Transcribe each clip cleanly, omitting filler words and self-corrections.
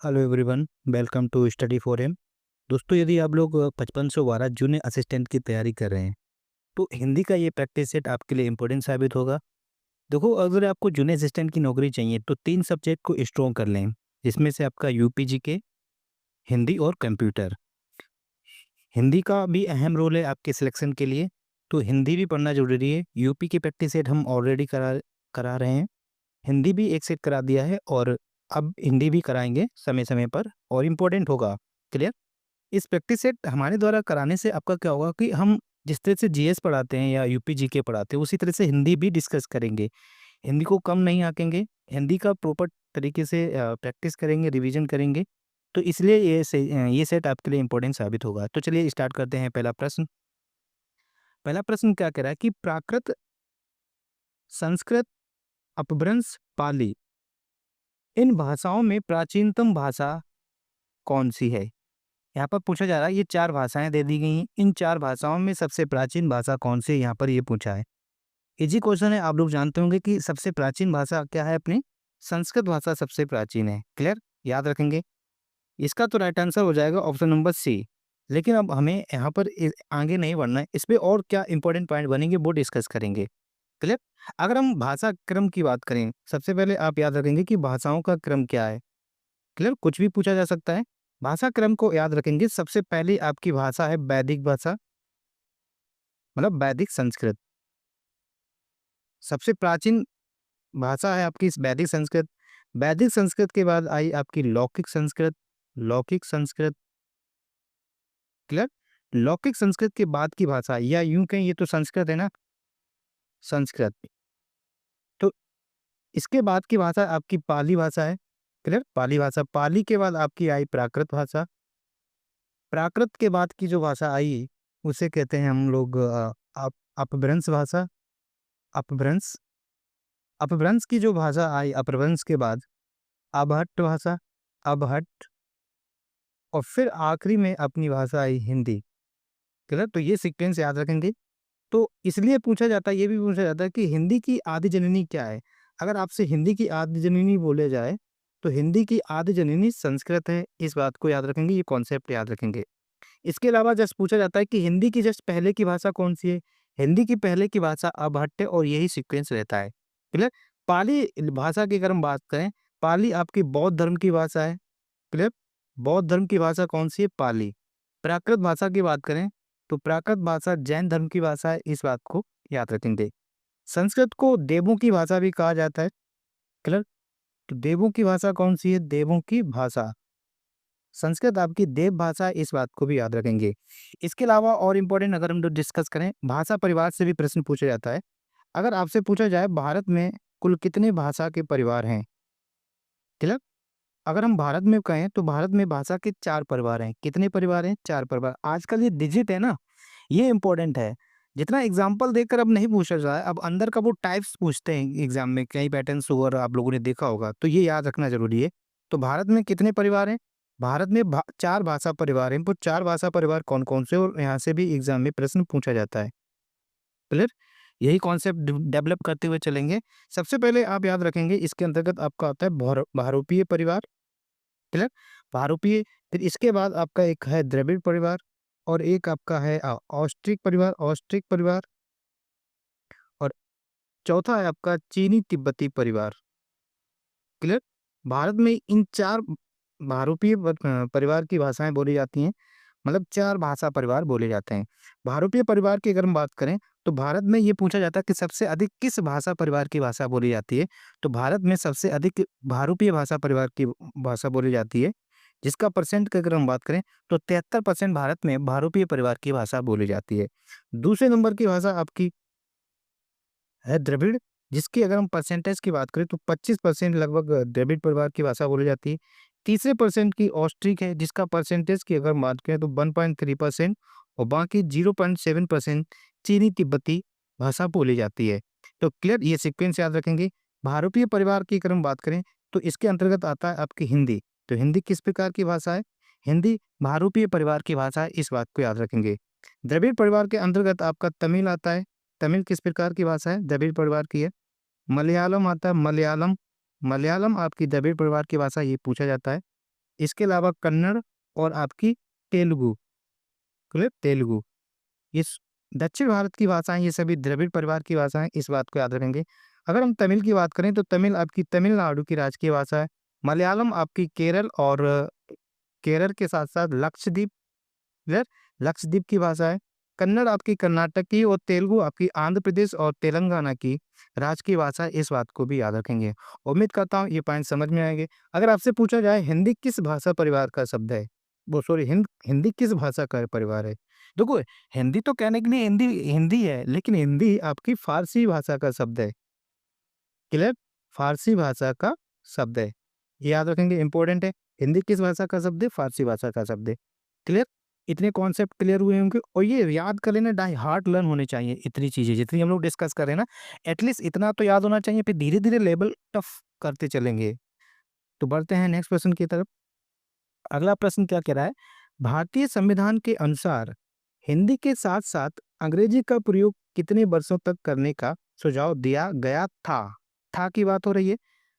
Hello everyone, welcome to study for M. दोस्तों, यदि आप लोग 5512 जूनियर असिस्टेंट की तैयारी कर रहे हैं तो हिंदी का ये प्रैक्टिस सेट आपके लिए इम्पोर्टेंट साबित होगा। देखो, अगर आपको जूनियर असिस्टेंट की नौकरी चाहिए तो 3 सब्जेक्ट को स्ट्रॉन्ग कर लें, जिसमें से आपका यूपीजी के हिंदी और कंप्यूटर। हिंदी का भी अहम रोल है आपके सिलेक्शन के लिए, तो हिंदी भी पढ़ना ज़रूरी है। यूपी की प्रैक्टिस सेट हम ऑलरेडी करा करा रहे हैं, हिंदी भी एक सेट करा दिया है और अब हिंदी भी कराएंगे समय समय पर और इम्पोर्टेंट होगा। क्लियर? इस प्रैक्टिस सेट हमारे द्वारा कराने से आपका क्या होगा कि हम जिस तरह से जीएस पढ़ाते हैं या यूपी जीके पढ़ाते हैं, उसी तरह से हिंदी भी डिस्कस करेंगे। हिंदी को कम नहीं आंकेंगे, हिंदी का प्रॉपर तरीके से प्रैक्टिस करेंगे, रिवीजन करेंगे। तो इसलिए ये सेट आपके लिए इम्पोर्टेंट साबित होगा। तो चलिए स्टार्ट करते हैं। पहला प्रश्न क्या कह रहा है कि प्राकृत, संस्कृत, अपभ्रंश, पाली, इन भाषाओं में प्राचीनतम भाषा कौन सी है? यहाँ पर पूछा जा रहा है, ये 4 भाषाएँ दे दी गई हैं, इन 4 भाषाओं में सबसे प्राचीन भाषा कौन-सी है? यहाँ पर ये पूछा है। ईज़ी क्वेश्चन है, आप लोग जानते होंगे कि सबसे प्राचीन भाषा क्या है अपनी? संस्कृत भाषा सबसे प्राचीन है। क्लियर? याद रखेंगे। इसका तो राइट आंसर हो जाएगा ऑप्शन नंबर सी। लेकिन अब हमें यहाँ पर आगे नहीं बढ़ना है, इस पे और क्या इंपॉर्टेंट पॉइंट बनेंगे वो डिस्कस करेंगे। क्लियर? अगर हम भाषा क्रम की बात करें, सबसे पहले आप याद रखेंगे कि भाषाओं का क्रम क्या है। क्लियर? कुछ भी पूछा जा सकता है। भाषा क्रम को याद रखेंगे, सबसे पहली आपकी भाषा है वैदिक भाषा, मतलब वैदिक संस्कृत। सबसे प्राचीन भाषा है आपकी इस वैदिक संस्कृत। वैदिक संस्कृत के बाद आई आपकी लौकिक संस्कृत। लौकिक संस्कृत। क्लियर? लौकिक संस्कृत के बाद की भाषा, या यूं कहें ये तो संस्कृत है ना, संस्कृत। तो इसके बाद की भाषा आपकी पाली भाषा है। क्लियर? पाली भाषा। पाली के बाद आपकी आई प्राकृत भाषा। प्राकृत के बाद की जो भाषा आई उसे कहते हैं हम लोग अपभ्रंश भाषा। अपभ्रंश। अपभ्रंश की जो भाषा आई, अपभ्रंश के बाद अबहट्ट भाषा। अबहट्ट। और फिर आखिरी में अपनी भाषा आई हिंदी। क्लियर? तो ये सीक्वेंस याद रखेंगे। तो इसलिए पूछा जाता है, ये भी पूछा जाता है कि हिंदी की आदि जननी क्या है? अगर आपसे हिंदी की आदि जननी बोले जाए तो हिंदी की आदि जननी संस्कृत है। इस बात को याद रखेंगे, ये कॉन्सेप्ट याद रखेंगे। इसके अलावा जस्ट पूछा जाता है कि हिंदी की जस्ट पहले की भाषा कौन सी है? हिंदी की पहले की भाषा अबहट्ट है और यही सीक्वेंस रहता है। क्लियर? पाली भाषा की अगर हम बात करें, पाली आपकी बौद्ध धर्म की भाषा है। क्लियर? बौद्ध धर्म की भाषा कौन सी है? पाली। प्राकृत भाषा की बात करें तो प्राकृत भाषा जैन धर्म की भाषा है। इस बात को याद रखेंगे। संस्कृत को देवों की भाषा भी कहा जाता है। क्लियर? तो देवों की भाषा कौन सी है? देवों की भाषा संस्कृत आपकी देव भाषा है, इस बात को भी याद रखेंगे। इसके अलावा और इम्पोर्टेंट अगर हम लोग डिस्कस करें, भाषा परिवार से भी प्रश्न पूछा जाता है। अगर आपसे पूछा जाए भारत में कुल कितने भाषा के परिवार हैं? क्लियर? अगर हम भारत में कहें तो भारत में भाषा के 4 परिवार हैं। कितने परिवार हैं? 4 परिवार। आजकल ये डिजिट है ना, ये इम्पोर्टेंट है। जितना एग्जाम्पल देकर अब नहीं पूछा जाए, अब अंदर का वो टाइप्स पूछते हैं एग्जाम में, कई पैटर्न्स वगैरह आप लोगों ने देखा होगा, तो ये याद रखना जरूरी है। तो भारत में कितने परिवार हैं? भारत में 4 भाषा परिवार हैं। वो 4 भाषा परिवार कौन कौन से, और यहाँ से भी एग्जाम में प्रश्न पूछा जाता है। क्लियर? यही कॉन्सेप्ट डेवलप करते हुए चलेंगे। सबसे पहले आप याद रखेंगे, इसके अंतर्गत आपका आता है बहुरूपीय परिवार। क्लियर? बहुरूपीय। फिर इसके बाद आपका एक है द्रविड़ परिवार और एक आपका है ऑस्ट्रिक परिवार। ऑस्ट्रिक परिवार। और चौथा है आपका चीनी तिब्बती परिवार। क्लियर? भारत में इन 4 बहुरूपीय परिवार की भाषाएं बोली जाती हैं, मतलब 4 भाषा परिवार बोले जाते हैं। बहुरूपीय परिवार की अगर हम बात करें तो भारत में ये पूछा जाता है कि सबसे अधिक किस भाषा परिवार की भाषा बोली जाती है? तो भारत में सबसे अधिक बहुरूपीय भाषा परिवार की भाषा बोली जाती है, जिसका परसेंट की अगर हम बात करें तो 73% भारत में बहुरूपीय परिवार की भाषा बोली जाती है। दूसरे नंबर की भाषा आपकी है द्रविड़, जिसकी अगर हम परसेंटेज की बात करें तो 25% लगभग द्रविड़ परिवार की भाषा बोली जाती है। तीसरे परसेंट की ऑस्ट्रिक है, जिसका परसेंटेज की अगर बात करें तो 1.3%, और बाकी 0.7% चीनी तिब्बती भाषा बोली जाती है। तो क्लियर? ये सीक्वेंस याद रखेंगे। बहुरूपीय परिवार की अगर हम बात करें तो इसके अंतर्गत आता है आपकी हिंदी। तो हिंदी किस प्रकार की भाषा है? हिंदी बहुरूपीय परिवार की भाषा है, इस बात को याद रखेंगे। द्रविड़ परिवार के अंतर्गत आपका तमिल आता है। तमिल किस प्रकार की भाषा है? द्रविड़ परिवार की है। मलयालम आता है। मलयालम। मलयालम आपकी द्रविड़ परिवार की भाषा, ये पूछा जाता है। इसके अलावा कन्नड़ और आपकी तेलुगु, क्लियर, तेलुगु। इस दक्षिण भारत की भाषाएं, ये सभी द्रविड़ परिवार की भाषाएं, इस बात को याद रखेंगे। अगर हम तमिल की बात करें तो तमिल आपकी तमिलनाडु की राजकीय भाषा है। मलयालम आपकी केरल और केरल के साथ साथ लक्षद्वीप, क्लियर, लक्षद्वीप की भाषा है। कन्नड़ आपकी कर्नाटक की और तेलुगु आपकी आंध्र प्रदेश और तेलंगाना की राजकीय भाषा है। इस बात को भी याद रखेंगे। उम्मीद करता हूँ ये पॉइंट समझ में आएंगे। अगर आपसे पूछा जाए हिंदी किस भाषा परिवार का शब्द है, वो सॉरी हिंदी किस भाषा का परिवार है, देखो हिंदी तो कहने के लिए हिंदी हिंदी है, लेकिन हिंदी आपकी फारसी भाषा का शब्द है, क्लियर, फारसी भाषा का शब्द है। ये याद रखेंगे, इंपॉर्टेंट है। हिंदी किस भाषा का शब्द है, फारसी भाषा का शब्द है, क्लियर। इतने कॉन्सेप्ट क्लियर हुए होंगे और ये याद कर लेना, डाई हार्ट लर्न होने चाहिए। इतनी चीजें जितनी हम लोग डिस्कस कर रहे हैं ना, एटलीस्ट इतना तो याद होना चाहिए, फिर धीरे धीरे लेवल टफ करते चलेंगे। तो बढ़ते हैं नेक्स्ट प्रश्न की तरफ। अगला प्रश्न क्या कह रहा है, भारतीय संविधान के अनुसार हिंदी के साथ साथ अंग्रेजी का प्रयोग कितने वर्षों तक करने का सुझाव दिया गया था की बात हो रही है।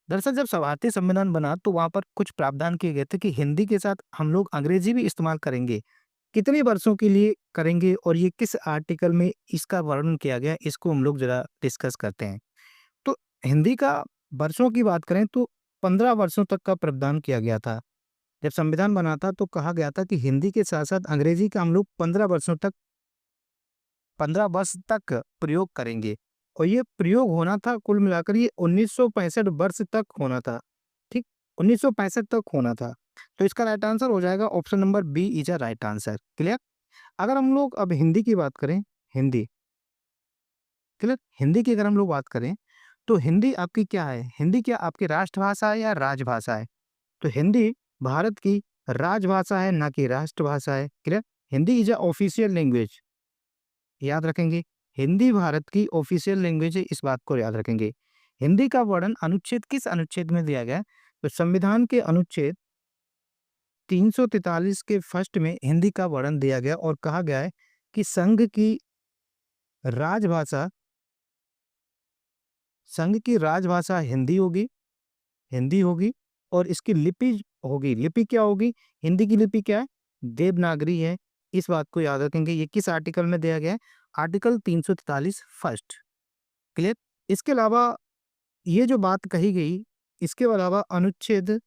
दरअसल जब भारतीय संविधान बना तो वहां पर कुछ प्रावधान किए गए थे कि हिंदी के साथ हम लोग अंग्रेजी भी इस्तेमाल करेंगे, कितने वर्षों के लिए करेंगे और ये किस आर्टिकल में इसका वर्णन किया गया, इसको हम लोग जरा डिस्कस करते हैं। तो हिंदी का वर्षों की बात करें तो 15 वर्षों तक का प्रावधान किया गया था। जब संविधान बना था तो कहा गया था कि हिंदी के साथ साथ अंग्रेजी का हम लोग 15 वर्ष तक प्रयोग करेंगे और ये प्रयोग होना था, कुल मिलाकर ये 1965 वर्ष तक होना था, ठीक, 1965 तक होना था। तो इसका राइट आंसर हो जाएगा option number B is a right answer, clear. अगर हम लोग अब हिंदी की बात करें, हिंदी, क्लियर, हिंदी की अगर हम लोग बात करें तो हिंदी आपकी क्या है, हिंदी क्या आपकी राष्ट्रभाषा है या राजभाषा है, तो हिंदी भारत की राजभाषा है, ना कि राष्ट्रभाषा है, clear. Hindi is a official language, याद रखेंगे, हिंदी भारत की ऑफिशियल लैंग्वेज है, इस बात को याद रखेंगे। हिंदी का वर्णन अनुच्छेद किस अनुच्छेद में दिया गया है, तो संविधान के अनुच्छेद 343 के फर्स्ट में हिंदी का वर्णन दिया गया और कहा गया है कि राजभाषा संघ की राजभाषा हिंदी होगी, हिंदी होगी और इसकी लिपि होगी, लिपि क्या होगी, हिंदी की लिपि क्या है, देवनागरी है। इस बात को याद रखेंगे। ये किस आर्टिकल में दिया गया है, आर्टिकल 343 फर्स्ट, क्लियर। इसके अलावा ये जो बात कही गई, इसके अलावा अनुच्छेद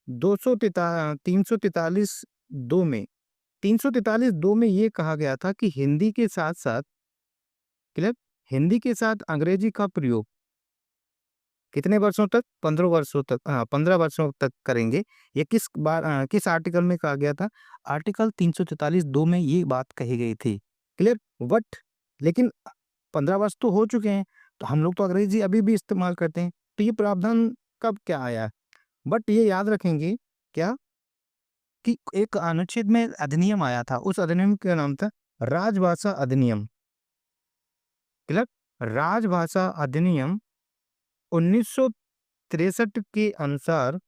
343 दो में 343 दो में ये कहा गया था कि हिंदी के साथ साथ, क्लियर, हिंदी के साथ अंग्रेजी का प्रयोग कितने वर्षों तक, 15 वर्षों तक, हाँ 15 वर्षों तक करेंगे। ये किस आर्टिकल में कहा गया था, आर्टिकल 343 दो में ये बात कही गई थी, क्लियर। बट लेकिन 15 वर्ष तो हो चुके हैं, तो हम लोग तो अंग्रेजी अभी भी इस्तेमाल करते हैं, तो ये प्रावधान कब क्या आया, बट ये याद रखेंगे क्या कि एक अनुच्छेद में अधिनियम आया था, उस अधिनियम का नाम था राजभाषा अधिनियम, क्लियर। राजभाषा अधिनियम 1963 के अनुसार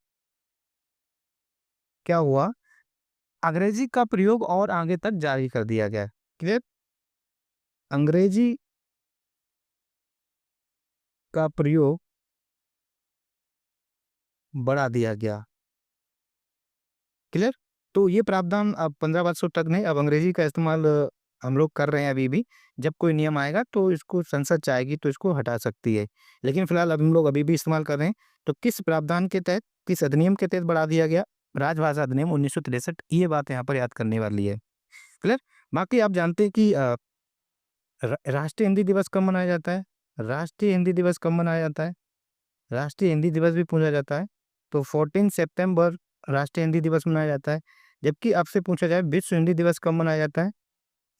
क्या हुआ, अंग्रेजी का प्रयोग और आगे तक जारी कर दिया गया, क्लियर। अंग्रेजी का प्रयोग बढ़ा दिया गया, क्लियर। तो ये प्रावधान अब 15 वर्षों तक नहीं, अब अंग्रेजी का इस्तेमाल हम लोग कर रहे हैं अभी भी। जब कोई नियम आएगा तो इसको संसद चाहेगी तो इसको हटा सकती है, लेकिन फिलहाल अब हम लोग अभी भी इस्तेमाल कर रहे हैं। तो किस प्रावधान के तहत, किस अधिनियम के तहत बढ़ा दिया गया, राजभाषा अधिनियम 1963, ये बात यहाँ पर याद करने वाली है, क्लियर। बाकी आप जानते हैं कि राष्ट्रीय हिंदी दिवस कब मनाया जाता है, राष्ट्रीय हिंदी दिवस कब मनाया जाता है, राष्ट्रीय हिंदी दिवस भी पूछा जाता है, तो 14 सितंबर राष्ट्रीय हिंदी दिवस मनाया जाता है। जबकि आपसे पूछा जाए विश्व हिंदी दिवस कब मनाया जाता है,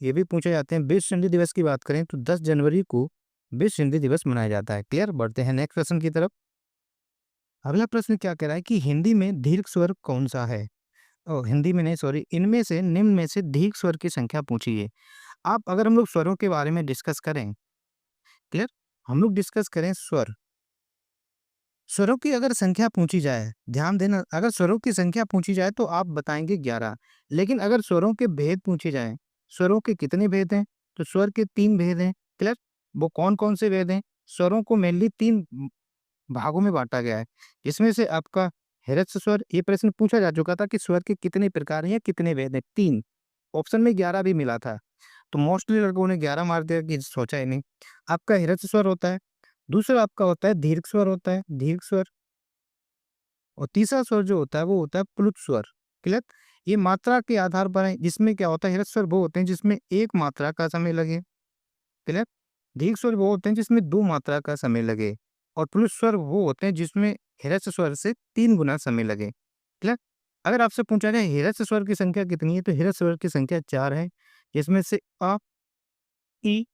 ये भी पूछे जाते हैं। विश्व हिंदी दिवस की बात करें तो 10 जनवरी को विश्व हिंदी दिवस मनाया जाता है, क्लियर। बढ़ते हैं नेक्स्ट प्रश्न की तरफ। अगला प्रश्न क्या कह रहा है कि हिंदी में दीर्घ स्वर कौन सा है, हिंदी में नहीं सॉरी, इनमें से निम्न में से दीर्घ स्वर की संख्या पूछी है। आप अगर हम लोग स्वरों के बारे में डिस्कस करें, क्लियर, हम लोग डिस्कस करें स्वर, स्वरों की अगर संख्या पूछी जाए, ध्यान देना, अगर स्वरों की संख्या पूछी जाए तो आप बताएंगे 11, लेकिन अगर स्वरों के भेद पूछे जाए, स्वरों के कितने भेद हैं, तो स्वर के 3 भेद हैं, क्लियर। वो कौन कौन से भेद हैं, स्वरों को मेनली 3 भागों में बांटा गया है, जिसमें से आपका ह्रस्व स्वर, ये प्रश्न पूछा जा चुका था कि स्वर के कितने प्रकार हैं या कितने भेद हैं, 3। ऑप्शन में 11 भी मिला था, तो मोस्टली लड़कों ने 11 मार दिया कि सोचा ही नहीं। आपका ह्रस्व स्वर होता है, दूसरा आपका होता है दीर्घ स्वर होता है, दीर्घ स्वर, और तीसरा स्वर जो होता है वो होता है प्लुत स्वर। क्लियर? ये मात्रा के आधार पर है, जिसमें क्या होता है, ह्रस्व स्वर वो होते हैं जिसमें एक मात्रा का समय लगे। क्लियर? दीर्घ स्वर वो होते हैं जिसमें 2 मात्रा का समय लगे, और प्लुत स्वर वो होते हैं जिसमें ह्रस्व स्वर से 3 गुना समय लगे। क्लियर? अगर आपसे पूछा जाए ह्रस्व स्वर की संख्या कितनी है, तो ह्रस्व स्वर की संख्या 4 है, जिसमें से अ, ई,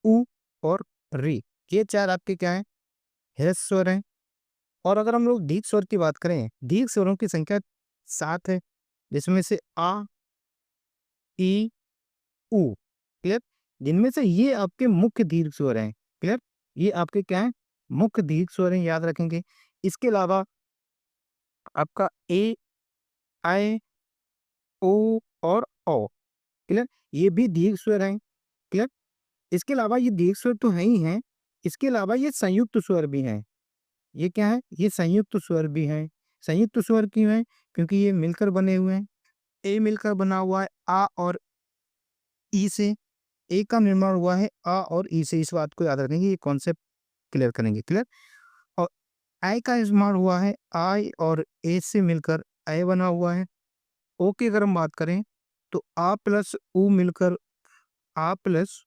उ और री, ये 4 आपके क्या हैं, ह्रस्व स्वर हैं। और अगर हम लोग दीर्घ स्वर की बात करें, दीर्घ स्वरों की संख्या 7 है, जिसमें से आ, ई, उ। क्लियर? जिनमें से ये आपके मुख्य दीर्घ स्वर हैं। क्लियर? ये आपके क्या हैं, मुख्य दीर्घ स्वर हैं, याद रखेंगे। इसके अलावा आपका ए, आई, ओ और औ। क्लियर? ये भी दीर्घ स्वर हैं। क्लियर? इसके अलावा ये दीर्घ स्वर तो है ही हैं, इसके अलावा ये संयुक्त स्वर भी हैं। ये क्या है, ये संयुक्त स्वर भी हैं। संयुक्त स्वर क्यों है, क्योंकि ये मिलकर बने हुए हैं। ए मिलकर बना हुआ है आ और ई से, ए का निर्माण हुआ है आ और ई से, इस बात को याद रखेंगे, ये कॉन्सेप्ट क्लियर करेंगे। क्लियर? और आई का निर्माण हुआ है आई और ए से मिलकर ए बना हुआ है। ओ की अगर हम बात करें, तो आ प्लस उ मिलकर, आ प्लस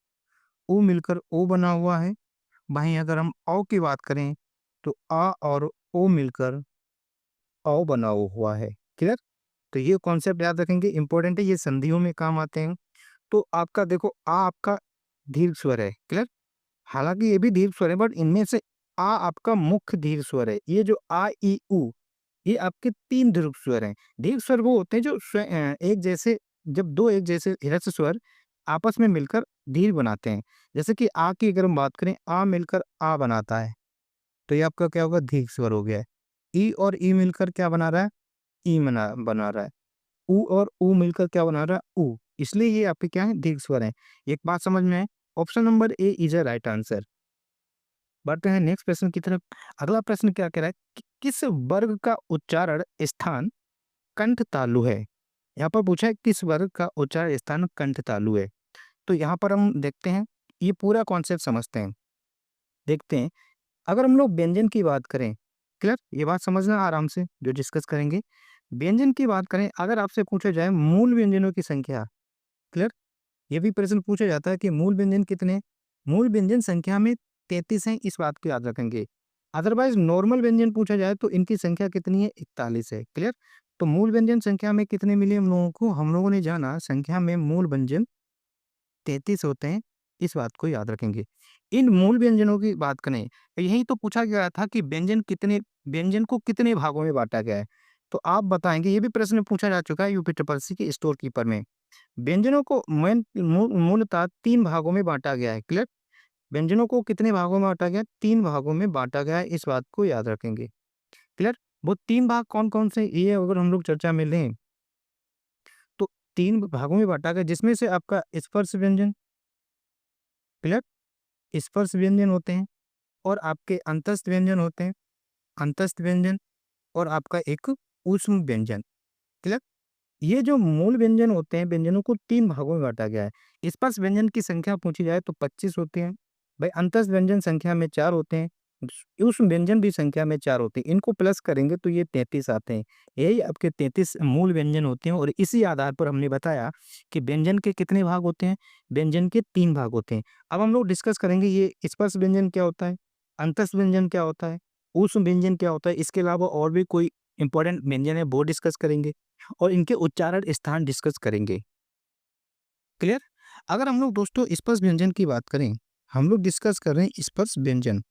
उ मिलकर ओ बना हुआ है। वहीं अगर हम औ की बात करें, तो आ और ओ मिलकर औ बना हुआ है। क्लियर? तो ये कॉन्सेप्ट याद रखेंगे, इंपॉर्टेंट है, ये संधियों में काम आते हैं। तो आपका देखो आ आपका दीर्घ स्वर है। क्लियर? हालांकि ये भी दीर्घ स्वर है, बट इनमें से आ आपका मुख्य दीर्घ स्वर है। ये जो आ, ई, उ, ये आपके 3 दीर्घ स्वर हैं। दीर्घ स्वर वो होते हैं जो एक जैसे, जब 2 एक जैसे ह्रस्व स्वर आपस में मिलकर दीर्घ बनाते हैं। जैसे कि आ की अगर हम बात करें, आ मिलकर आ बनाता है, तो ये आपका क्या होगा, दीर्घ स्वर हो गया है। ई और ई मिलकर क्या बना रहा है, ई बना बना रहा है। उ और उ मिलकर क्या बना रहा है, उ। इसलिए ये आपके क्या है, दीर्घ स्वर हैं। एक बात समझ में है, option number A is a right answer. बढ़ते हैं नेक्स्ट प्रश्न की तरफ। अगला प्रश्न क्या कह रहा है कि किस वर्ग का उच्चारण स्थान कंठ तालु है। यहाँ पर पूछा है किस वर्ग का उच्चारण स्थान कंठ तालु है। तो यहाँ पर हम देखते हैं, ये पूरा कॉन्सेप्ट समझते हैं। देखते हैं, अगर हम लोग व्यंजन की बात करें, क्लियर, ये बात समझना आराम से जो डिस्कस करेंगे। व्यंजन की बात करें, अगर आपसे पूछा जाए मूल व्यंजनों की संख्या, क्लियर, ये भी प्रश्न पूछा जाता है कि मूल व्यंजन कितने हैं? मूल व्यंजन संख्या में 33 हैं, इस बात को याद रखेंगे। अदरवाइज नॉर्मल व्यंजन पूछा जाए तो इनकी संख्या कितनी है, 41 है। क्लियर? तो मूल व्यंजन संख्या में कितने मिले हम लोगों को, हम लोगों ने जाना संख्या में मूल व्यंजन 33 होते हैं, इस बात को याद रखेंगे। इन मूल व्यंजनों की बात करें, यही तो पूछा गया था कि व्यंजन को कितने भागों में बांटा गया है। तो आप बताएंगे, ये भी प्रश्न पूछा जा चुका है यूपी ट्रिपल सी के स्टोर कीपर में। व्यंजनों को मूलतः 3 भागों में बांटा गया है। क्लियर? व्यंजनों को कितने भागों में बांटा गया, 3 भागों में बांटा गया है, इस बात को याद रखेंगे। क्लियर? वो 3 भाग कौन-कौन से, ये अगर हम लोग चर्चा में लें, तो 3 भागों में बांटा गया, जिसमें से आपका स्पर्श व्यंजन, क्लियर, स्पर्श व्यंजन होते हैं, और आपके अंतस्थ व्यंजन होते हैं, अंतस्थ व्यंजन, और आपका एक ऊष्म व्यंजन। क्लियर? ये जो मूल व्यंजन होते हैं, व्यंजनों को 3 भागों में बांटा गया है। स्पर्श व्यंजन की संख्या पूछी जाए तो 25 होते हैं। भाई अंतस्थ व्यंजन संख्या में 4 होते हैं। उस व्यंजन भी संख्या में 4 होते हैं। इनको प्लस करेंगे तो ये 33 आते हैं। यही आपके 33 मूल व्यंजन होते हैं, और इसी आधार पर हमने बताया कि व्यंजन के कितने भाग होते हैं, व्यंजन के 3 भाग होते हैं। अब हम लोग डिस्कस करेंगे ये स्पर्श व्यंजन क्या होता है, अंतस्थ व्यंजन क्या होता है, ऊष्म व्यंजन क्या होता है, इसके अलावा और भी कोई इंपॉर्टेंट व्यंजन है वो डिस्कस करेंगे, और इनके उच्चारण स्थान डिस्कस करेंगे। क्लियर? अगर हम लोग दोस्तों स्पर्श व्यंजन की बात करें, हम लोग डिस्कस कर रहे हैं स्पर्श व्यंजन।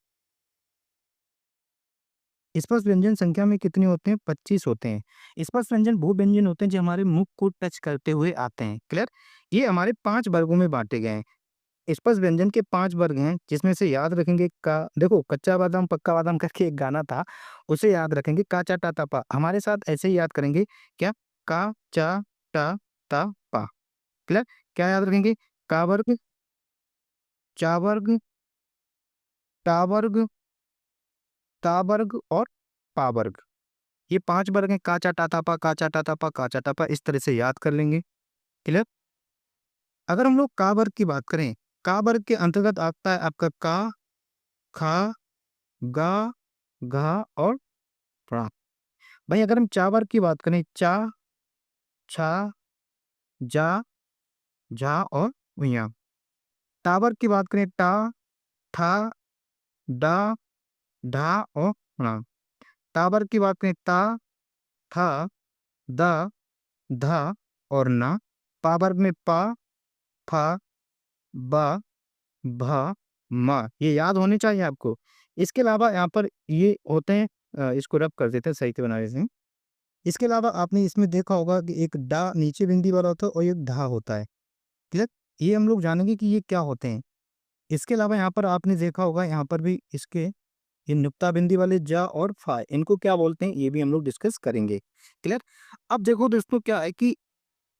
स्पर्श व्यंजन संख्या में कितने होते हैं, 25 होते हैं। स्पर्श व्यंजन वो व्यंजन होते हैं जो हमारे मुख को टच करते हुए आते हैं। क्लियर? ये हमारे 5 वर्गों में बांटे गए हैं। स्पर्श व्यंजन के 5 वर्ग हैं, जिसमें से याद रखेंगे का, देखो कच्चा बादाम पक्का बादाम करके एक गाना था, उसे याद रखेंगे, का चा टा ता पा। हमारे साथ ऐसे ही याद करेंगे, क्या, का चा टा ता पा। क्लियर? क्या याद रखेंगे, का वर्ग, चा वर्ग, टा वर्ग, ता वर्ग और पा वर्ग। ये 5 वर्ग हैं, का चा टा था पा, का चा टा था पा, का चा टा पा, इस तरह से याद कर लेंगे। क्लियर? अगर हम लोग का वर्ग की बात करें, का वर्ग के अंतर्गत आता है आपका का, खा, गा, घा और ड़ा। भाई अगर हम चा वर्ग की बात करें, चा, छा, जा, झा और उइयां। टा वर्ग की बात करें, टा, ठा, डा, ढा और णा। टा वर्ग की बात करें, ता, था, दा, धा और ना। पा वर्ग में पा, फा, बा, भा, मा, ये याद होने चाहिए आपको। इसके अलावा यहाँ पर ये होते हैं, इसको रब कर देते हैं, सही से बना देते हैं। इसके अलावा आपने इसमें देखा होगा कि एक डा नीचे बिंदी वाला होता है और एक ढा होता है। क्लियर? ये हम लोग जानेंगे कि ये क्या होते हैं। इसके अलावा यहाँ पर आपने देखा होगा, यहाँ पर भी इसके ये नुक्ता बिंदी वाले जा और फा, इनको क्या बोलते हैं, ये भी हम लोग डिस्कस करेंगे। क्लियर? अब देखो दोस्तों, क्या है कि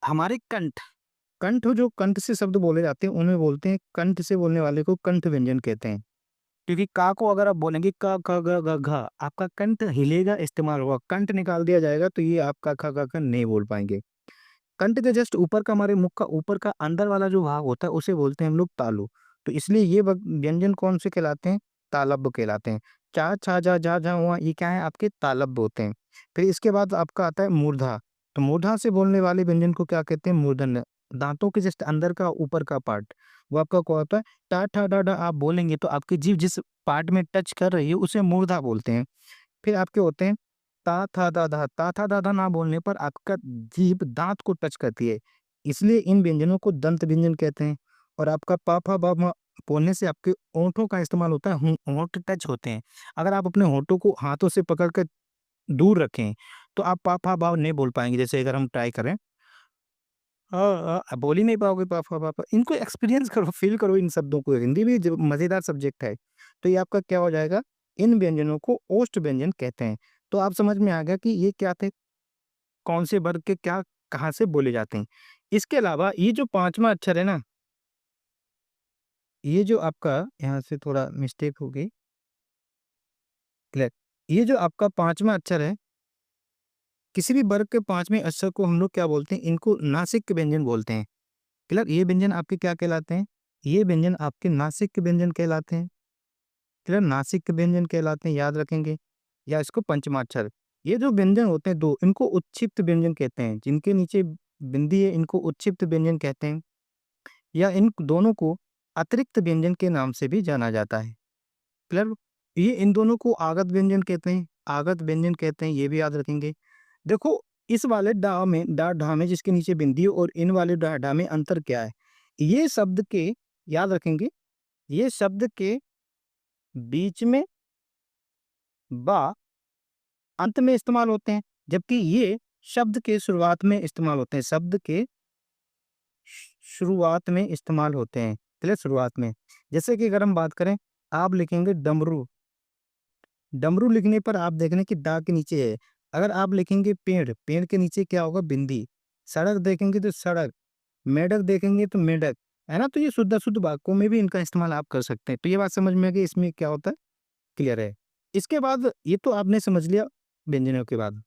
हमारे कंठ, कंठ जो कंठ से शब्द बोले जाते हैं उन्हें बोलते हैं, कंठ से बोलने वाले को कंठ व्यंजन कहते हैं। क्योंकि का को अगर आप बोलेंगे क ख ग घ घ, आपका कंठ हिलेगा, इस्तेमाल होगा। कंठ निकाल दिया जाएगा तो ये आपका ख ग घ नहीं बोल पाएंगे। कंठ के जस्ट ऊपर का, हमारे मुख का ऊपर का अंदर वाला जो भाग होता है उसे बोलते हैं हम लोग तालु। तो इसलिए ये व्यंजन कौन से कहलाते हैं? तालब्य कहलाते हैं। चा, छा, जा, जा, झा, हुआ, ये क्या है? आपके तालब्य होते हैं। फिर इसके बाद आपका आता है मूर्धा। तो मूर्धा से बोलने वाले व्यंजन को क्या कहते हैं? मूर्धन्य। दांतों के जस्ट अंदर का ऊपर का पार्ट, वो आपका क्या होता है? टा, ठा, डा, डा आप बोलेंगे तो आपकी जीभ जिस पार्ट में टच कर रही है उसे मूर्धा बोलते हैं। फिर आपके होते हैं ता, था, दा, धा। ता, था, दा, धा ना बोलने पर आपका जीभ दांत को टच करती है, इसलिए इन व्यंजनों को दंत व्यंजन कहते हैं। और आपका पा, फा, बा, मा बोलने से आपके होंठों का इस्तेमाल होता है, होंठ टच होते हैं। अगर आप अपने होंठों को हाथों से पकड़ कर दूर रखें तो आप पा, फा, बा नहीं बोल पाएंगे। जैसे अगर हम ट्राई करें, बोल ही नहीं पाओगे पा, फा, बा, इनको एक्सपीरियंस करो, फील करो इन शब्दों को। हिंदी भी मजेदार सब्जेक्ट है। तो ये आपका क्या हो जाएगा? इन व्यंजनों को ओष्ठ व्यंजन कहते हैं। तो आप समझ में आ गया कि ये क्या थे, कौन से वर्ग के क्या कहाँ से बोले जाते हैं। इसके अलावा ये जो पांचवा अक्षर है ना, ये जो आपका, यहाँ से थोड़ा मिस्टेक हो गई। क्लियर? ये जो आपका पांचवा अक्षर है, किसी भी वर्ग के पांचवें अक्षर को हम लोग क्या बोलते हैं? इनको नासिक व्यंजन बोलते हैं। क्लियर? ये व्यंजन आपके क्या कहलाते हैं? ये व्यंजन आपके नासिक व्यंजन कहलाते हैं। क्लियर? नासिक व्यंजन कहलाते हैं, याद रखेंगे। या इसको पंचमाक्षर। ये जो व्यंजन होते हैं दो, इनको उत्क्षिप्त व्यंजन कहते हैं। जिनके नीचे बिंदी है इनको उत्क्षिप्त व्यंजन कहते हैं। या इन दोनों को अतिरिक्त व्यंजन के नाम से भी जाना जाता है। क्लियर? ये इन दोनों को आगत व्यंजन कहते हैं, आगत व्यंजन कहते हैं, ये भी याद रखेंगे। देखो, इस वाले डा में, डा ढा में जिसके नीचे बिंदी है, और इन वाले डा ढा में अंतर क्या है? ये शब्द के, याद रखेंगे, ये शब्द के बीच में बा अंत में इस्तेमाल होते हैं, जबकि ये शब्द के शुरुआत में इस्तेमाल होते हैं। शब्द के शुरुआत में इस्तेमाल होते हैं। चलिए, शुरुआत में, जैसे कि अगर हम बात करें, आप लिखेंगे डमरू। डमरू लिखने पर आप देख रहे हैं कि डा के नीचे है। अगर आप लिखेंगे पेड़, पेड़ के नीचे क्या होगा? बिंदी। सड़क देखेंगे तो सड़क, मेढक देखेंगे तो मेढक, है ना? तो ये शुद्ध शुद्ध वाक्यों में भी इनका इस्तेमाल आप कर सकते हैं। तो ये बात समझ में आ गई, इसमें क्या होता है? क्लियर है? इसके बाद ये तो आपने समझ लिया व्यंजनों के बाद।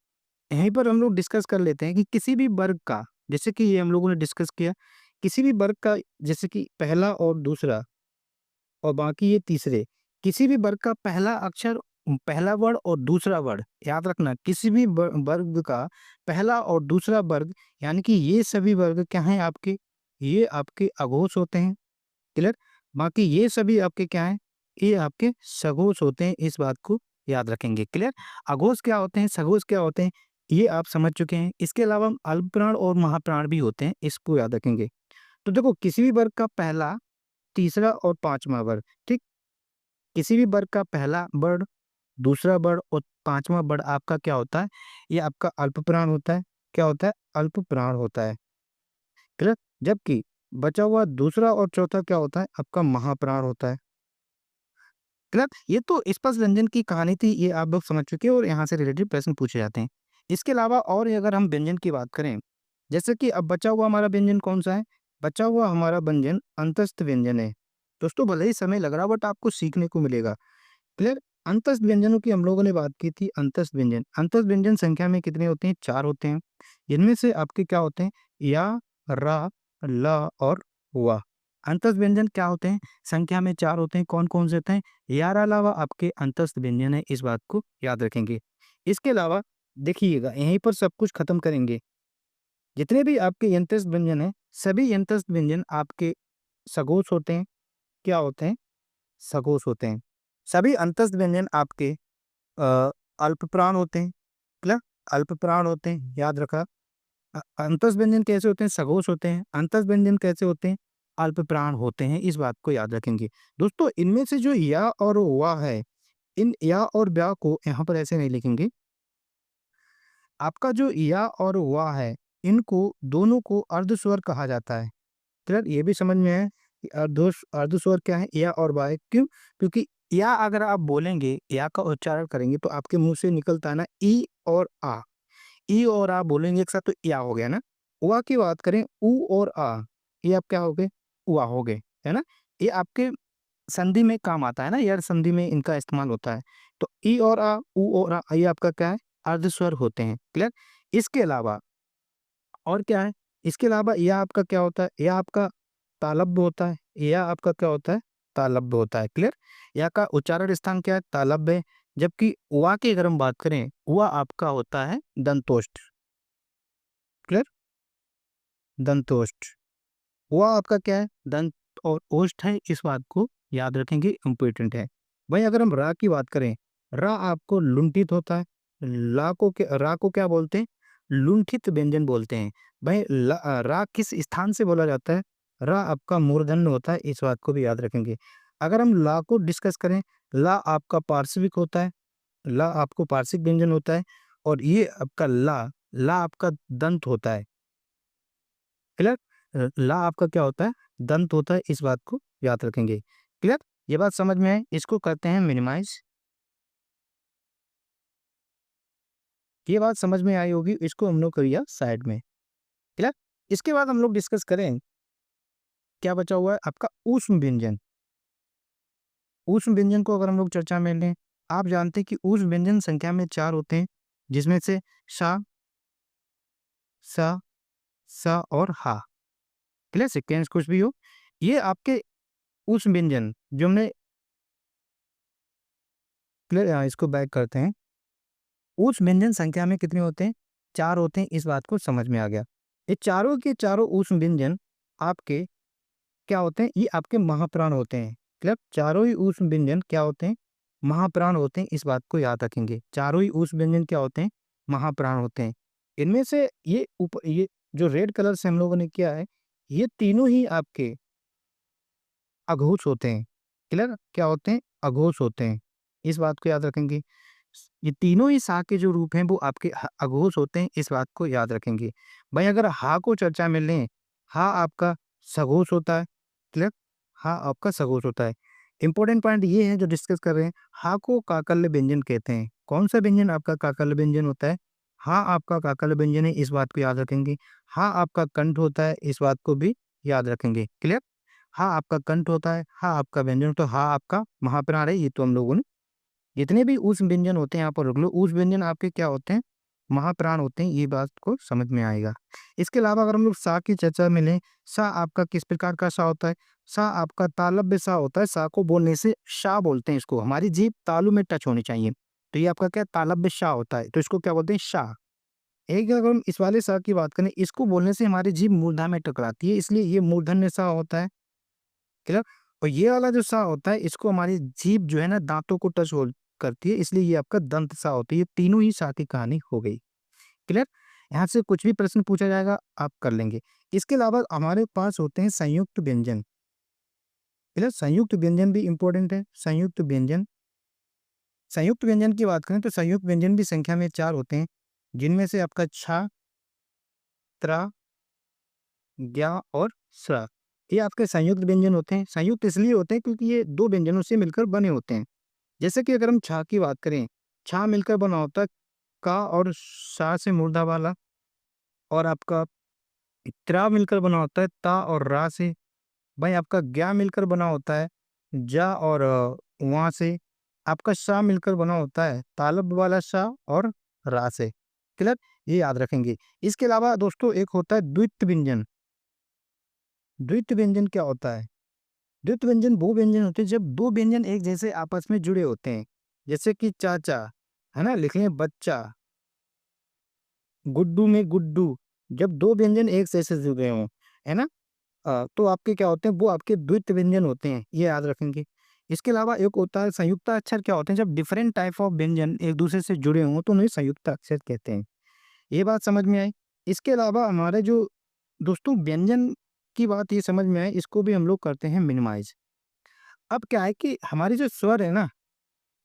यहीं पर हम लोग डिस्कस कर लेते हैं कि किसी भी वर्ग का, जैसे कि ये हम लोगों ने डिस्कस किया, किसी भी वर्ग का, जैसे कि पहला और दूसरा और बाकी ये तीसरे, किसी भी वर्ग का पहला अक्षर, पहला वर्ण और दूसरा वर्ण, याद रखना, किसी भी वर्ग का पहला और दूसरा वर्ग, यानी कि ये सभी वर्ग क्या हैं आपके? ये आपके अघोष होते हैं। क्लियर? बाकी ये सभी आपके क्या हैं? ये आपके सघोष होते हैं। इस बात को याद रखेंगे। क्लियर? अघोष क्या होते हैं, सघोष क्या होते हैं, ये आप समझ चुके हैं। इसके अलावा अल्पप्राण और महाप्राण भी होते हैं, इसको याद रखेंगे। तो देखो, किसी भी वर्ग का पहला, तीसरा और पांचवा वर्ग, ठीक, किसी भी वर्ग का पहला वर्ण, दूसरा वर्ण और पांचवा वर्ण आपका क्या होता है? ये आपका अल्पप्राण होता है। क्या होता है? अल्पप्राण होता है। क्लियर? जबकि बचा हुआ दूसरा और चौथा क्या होता है? आपका महाप्राण होता है। क्लियर? ये तो स्पर्श व्यंजन की कहानी थी, ये आप लोग समझ चुके हैं और यहाँ से रिलेटेड प्रश्न पूछे जाते हैं। इसके अलावा और अगर हम व्यंजन की बात करें, जैसे कि अब बचा हुआ हमारा व्यंजन कौन सा है? बचा हुआ हमारा व्यंजन अंतस्थ व्यंजन है। दोस्तों, भले ही समय लग रहा, बट आपको सीखने को मिलेगा। क्लियर? अंतस्थ व्यंजनों की हम लोगों ने बात की थी। अंतस्थ व्यंजन संख्या में कितने होते हैं? 4 होते हैं। इनमें से आपके क्या होते हैं? या, रा, ला और वा। अंतस्थ व्यंजन क्या होते हैं? संख्या में 4 होते हैं। कौन-कौन से होते हैं? या, रा, ला, वा आपके अंतस्थ व्यंजन है, इस बात को याद रखेंगे। इसके अलावा देखिएगा, यहीं पर सब कुछ खत्म करेंगे। जितने भी आपके यंत्रस्थ व्यंजन हैं, सभी यंत्रस्थ व्यंजन आपके सघोष होते हैं। क्या होते हैं? सघोष होते हैं। सभी अंतस्थ व्यंजन आपके अल्पप्राण होते हैं। क्लियर? अल्पप्राण होते हैं, याद रखा। अंतस्थ व्यंजन कैसे होते हैं? सघोष होते हैं। अंतस्थ व्यंजन कैसे होते हैं? अल्पप्राण होते हैं, इस बात को याद रखेंगे। दोस्तों, इनमें से जो या और वा है, इन या और व्या को यहाँ पर ऐसे नहीं लिखेंगे। आपका जो या और वा है, इनको दोनों को अर्धस्वर कहा जाता है। क्लियर? ये भी समझ में है कि अर्धस्वर क्या है? या और वा है। क्यों? क्योंकि या अगर आप बोलेंगे, या का उच्चारण करेंगे तो आपके मुंह से निकलता है ना ई और आ। ई और आ बोलेंगे एक साथ तो या हो गया ना। वा की बात करें, ऊ और आ, ये आप क्या हो गए? उआ हो गए, है ना? ये आपके संधि में काम आता है ना, यार संधि में इनका इस्तेमाल होता है। तो ई और आ, ऊ और आ, ये आपका क्या है? अर्धस्वर होते हैं। क्लियर? इसके अलावा और क्या है? इसके अलावा या आपका क्या होता है? या आपका तालब्य होता है। या आपका क्या होता है? तालब्य होता है। क्लियर? या का उच्चारण स्थान क्या है? तालब्य। जबकि वा की अगर हम बात करें, वा आपका होता है दंतोष्ठ। क्लियर? दंतोष्ठ। वा आपका क्या है? दंत और ओष्ठ है, इस बात को याद रखेंगे, इम्पोर्टेंट है। भाई अगर हम रा की बात करें, रा आपको लुंठित होता है। रा को क्या बोलते हैं? लुंठित व्यंजन बोलते हैं। भाई रा किस स्थान से बोला जाता है? रा आपका मूर्धन्य होता है, इस बात को भी याद रखेंगे। अगर हम ला को डिस्कस करें, ला आपका पार्श्विक होता है। ला आपको पार्श्विक व्यंजन होता है। और ये आपका ला आपका दंत होता है। क्लियर? ला आपका क्या होता है? दंत होता है, इस बात को याद रखेंगे। क्लियर? ये बात समझ में है? इसको करते हैं मिनिमाइज। ये बात समझ में आई होगी, इसको हम लोग करिए साइड में। क्लियर? इसके बाद हम लोग डिस्कस करें, क्या बचा हुआ है आपका? ऊष्म व्यंजन। ऊष्म व्यंजन को अगर हम लोग चर्चा में लें, आप जानते हैं कि ऊष्म व्यंजन संख्या में 4 होते हैं, जिसमें से सा, सा, सा और हा। क्लियर? सीक्वेंस कुछ भी हो, ये आपके ऊष्म व्यंजन जो हमने, क्लियर? इसको बैक करते हैं। ऊष्म व्यंजन संख्या में कितने होते हैं? 4 होते हैं, इस बात को समझ में आ गया। ये चारों के चारों ऊष्म व्यंजन आपके क्या होते हैं? ये आपके महाप्राण होते हैं। मतलब चारों ही ऊष्म व्यंजन क्या होते हैं? महाप्राण होते हैं, इस बात को याद रखेंगे। चारों ही ऊष्म व्यंजन क्या होते हैं? महाप्राण होते हैं। इनमें से ये जो रेड कलर से हम लोगों ने किया है, ये तीनों ही आपके अघोष होते हैं। क्लियर? क्या होते हैं? अघोष होते हैं, इस बात को याद रखेंगे। ये तीनों ही सा के जो रूप हैं वो आपके अघोष होते हैं, इस बात को याद रखेंगे। भाई अगर हा को चर्चा में लें, हा आपका सघोष होता है। क्लियर? हा आपका सघोष होता है। इंपॉर्टेंट पॉइंट ये है जो डिस्कस कर रहे हैं, हा को काकल्य व्यंजन कहते हैं। कौन सा व्यंजन आपका काकल्य व्यंजन होता है? हा आपका काकल्य व्यंजन है, इस बात को याद रखेंगे। हा आपका कंठ होता है, इस बात को भी याद रखेंगे। क्लियर? हा आपका कंठ होता है, हा आपका व्यंजन, तो हा आपका महाप्राण है। ये तो हम लोगों ने जितने भी ऊष्म व्यंजन होते हैं यहाँ पर रख लो। ऊष्म व्यंजन आपके क्या होते हैं? महाप्राण होते हैं, ये बात को समझ में आएगा। इसके अलावा अगर हम लोग सा की चर्चा में लें, सा आपका किस प्रकार का सा होता है? सा आपका तालव्य सा होता है। सा को बोलने से शा बोलते हैं इसको, हमारी जीभ तालु में टच होनी चाहिए, तो ये आपका क्या तालव्य शा होता है, तो इसको क्या बोलते हैं? शा। एक अगर हम इस वाले सा की बात करें, इसको बोलने से हमारी जीभ मूर्धा में टकराती है, इसलिए ये मूर्धन्य सा होता है। क्लियर? और ये वाला जो सा होता है, इसको हमारी जीभ जो है ना दांतों को टच हो करती है, इसलिए ये आपका दंत सा होती है। ये तीनों ही सा की कहानी हो गई। क्लियर? यहाँ से कुछ भी प्रश्न पूछा जाएगा आप कर लेंगे। इसके अलावा हमारे पास होते हैं संयुक्त व्यंजन। क्लियर? संयुक्त व्यंजन भी इंपॉर्टेंट है। संयुक्त व्यंजन की बात करें तो संयुक्त व्यंजन भी संख्या में 4 होते हैं, जिनमें से आपका छा, त्रा, ज्ञा और स्र, ये आपके संयुक्त व्यंजन होते हैं। संयुक्त इसलिए होते हैं क्योंकि ये 2 व्यंजनों से मिलकर बने होते हैं। जैसे कि अगर हम छा की बात करें, छा मिलकर बना होता है का और सा से मूर्धा वाला, और आपका त्रा मिलकर बना होता है ता और रा से। भाई आपका ज्ञा मिलकर बना होता है जा और वहाँ से। आपका श मिलकर बना होता है तालब वाला श और रा से। क्लियर? ये याद रखेंगे। इसके अलावा दोस्तों एक होता है द्वित्व व्यंजन। द्वित्व व्यंजन क्या होता है? द्वित्व व्यंजन वो व्यंजन होते हैं जब दो व्यंजन एक जैसे आपस में जुड़े होते हैं। जैसे कि चाचा, है ना? लिख लें बच्चा, गुड्डू में गुड्डू। जब दो व्यंजन एक जैसे जुड़े हों, है ना? तो आपके क्या होते हैं, वो आपके द्वित्व व्यंजन होते हैं, ये याद रखेंगे। इसके अलावा एक होता है संयुक्त अक्षर। क्या होते हैं? जब डिफरेंट टाइप ऑफ व्यंजन एक दूसरे से जुड़े हों तो उन्हें संयुक्त अक्षर कहते हैं। ये बात समझ में आई? इसके अलावा हमारे जो दोस्तों व्यंजन की बात ये समझ में आई, इसको भी हम लोग करते हैं मिनिमाइज। अब क्या है कि हमारे जो स्वर है ना,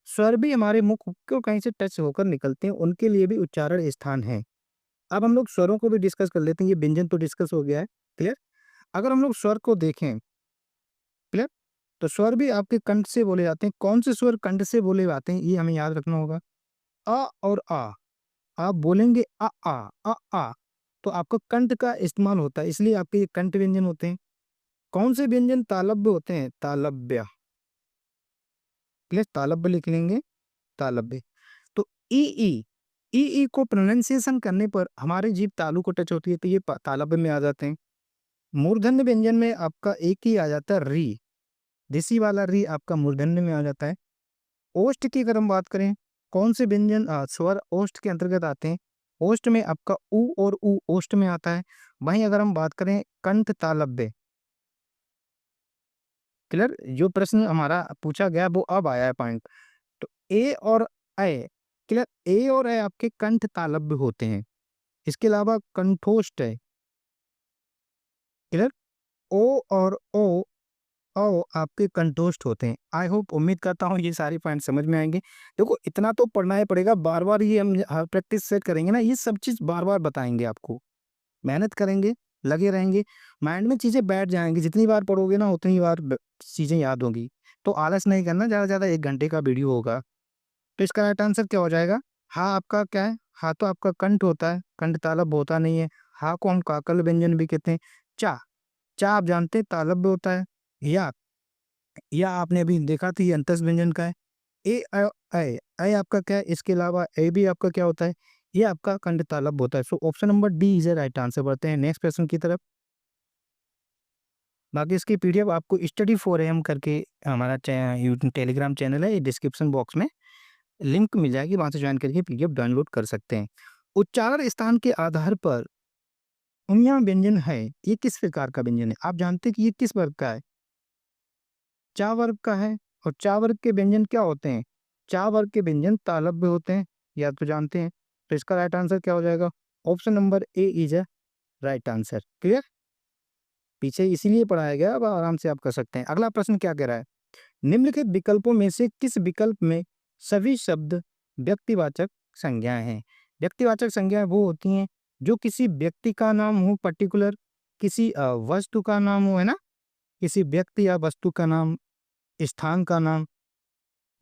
स्वर भी हमारे मुख को कहीं से टच होकर निकलते हैं, उनके लिए भी उच्चारण स्थान है। अब हम लोग स्वरों को भी डिस्कस कर लेते हैं। ये व्यंजन तो डिस्कस हो गया है। क्लियर? अगर हम लोग स्वर को देखें, क्लियर, तो स्वर भी आपके कंठ से बोले जाते हैं। कौन से स्वर कंठ से बोले जाते हैं, ये हमें याद रखना होगा। अ और आ, आप बोलेंगे आ, तो आपका कंठ का इस्तेमाल होता है, इसलिए आपके ये कंठ व्यंजन होते हैं। कौन से व्यंजन तालब्य होते हैं? तालब्य। क्लियर? तालब्य लिख लेंगे, तालब्य। तो ई ई ई को प्रोनाउंसिएशन करने पर हमारी जीभ तालु को टच होती है, तो ये तालब्य में आ जाते हैं। मूर्धन्य व्यंजन में आपका एक ही आ जाता है, री। ऋषि वाला री आपका मूर्धन्य में आ जाता है। ओष्ठ की अगर हम बात करें, कौन से व्यंजन स्वर ओष्ठ के अंतर्गत आते हैं? ओष्ठ में आपका उ और उ ओष्ठ में आता है। वहीं अगर हम बात करें कंठ तालब्य, क्लियर, जो प्रश्न हमारा पूछा गया वो अब आया है पॉइंट। तो ए और ऐ, क्लियर, ए और ऐ आपके कंठ तालब्य होते हैं। इसके अलावा कंठोष्ठ है, क्लियर, ओ और ओ आपके कंठोष्ठ होते हैं। आई होप, उम्मीद करता हूँ ये सारे पॉइंट समझ में आएंगे। देखो इतना तो पढ़ना ही पड़ेगा, बार बार ये हम प्रैक्टिस से करेंगे ना, ये सब चीज़ बार बार बताएंगे आपको। मेहनत करेंगे, लगे रहेंगे, माइंड में चीज़ें बैठ जाएंगी। जितनी बार पढ़ोगे ना उतनी बार चीज़ें याद होंगी। तो आलस नहीं करना, ज़्यादा से ज़्यादा 1 घंटे का वीडियो होगा। तो इसका राइट आंसर क्या हो जाएगा? हाँ आपका क्या है? हाँ तो आपका कंठ होता है, कंठ तालब्य होता नहीं है। हाँ को हम काकल व्यंजन भी कहते हैं। चा, चा आप जानते हैं तालब्य होता है। या आपने अभी देखा था ये अंतस व्यंजन का है। ए ऐ आपका क्या है? इसके अलावा ए भी आपका क्या होता है? ये आपका कंठ तालब्य होता है। So option number D is a right answer. बढ़ते हैं नेक्स्ट क्वेश्चन की तरफ। बाकी इसकी पीडीएफ आपको स्टडी 4 AM करके हमारा टेलीग्राम चैनल है, डिस्क्रिप्शन बॉक्स में लिंक मिल जाएगी, वहां से ज्वाइन करके पीडीएफ डाउनलोड कर सकते हैं। उच्चारण स्थान के आधार पर उमिया व्यंजन है, ये किस प्रकार का व्यंजन है? आप जानते हैं कि ये किस वर्ग का है? चा वर्ग का है। और चा वर्ग के व्यंजन क्या होते हैं? चा वर्ग के व्यंजन तालब्य होते हैं, या तो जानते हैं। तो इसका राइट आंसर क्या हो जाएगा? Option number A is a right answer. Clear? पीछे इसीलिए पढ़ाया गया, अब आराम से आप कर सकते हैं। अगला प्रश्न क्या कह रहा है? निम्नलिखित विकल्पों में से किस विकल्प में सभी शब्द व्यक्तिवाचक संज्ञाएं हैं? व्यक्तिवाचक संज्ञाएं वो होती हैं जो किसी व्यक्ति का नाम हो, पर्टिकुलर किसी वस्तु का नाम हो, है ना, किसी व्यक्ति या वस्तु का नाम, स्थान का नाम,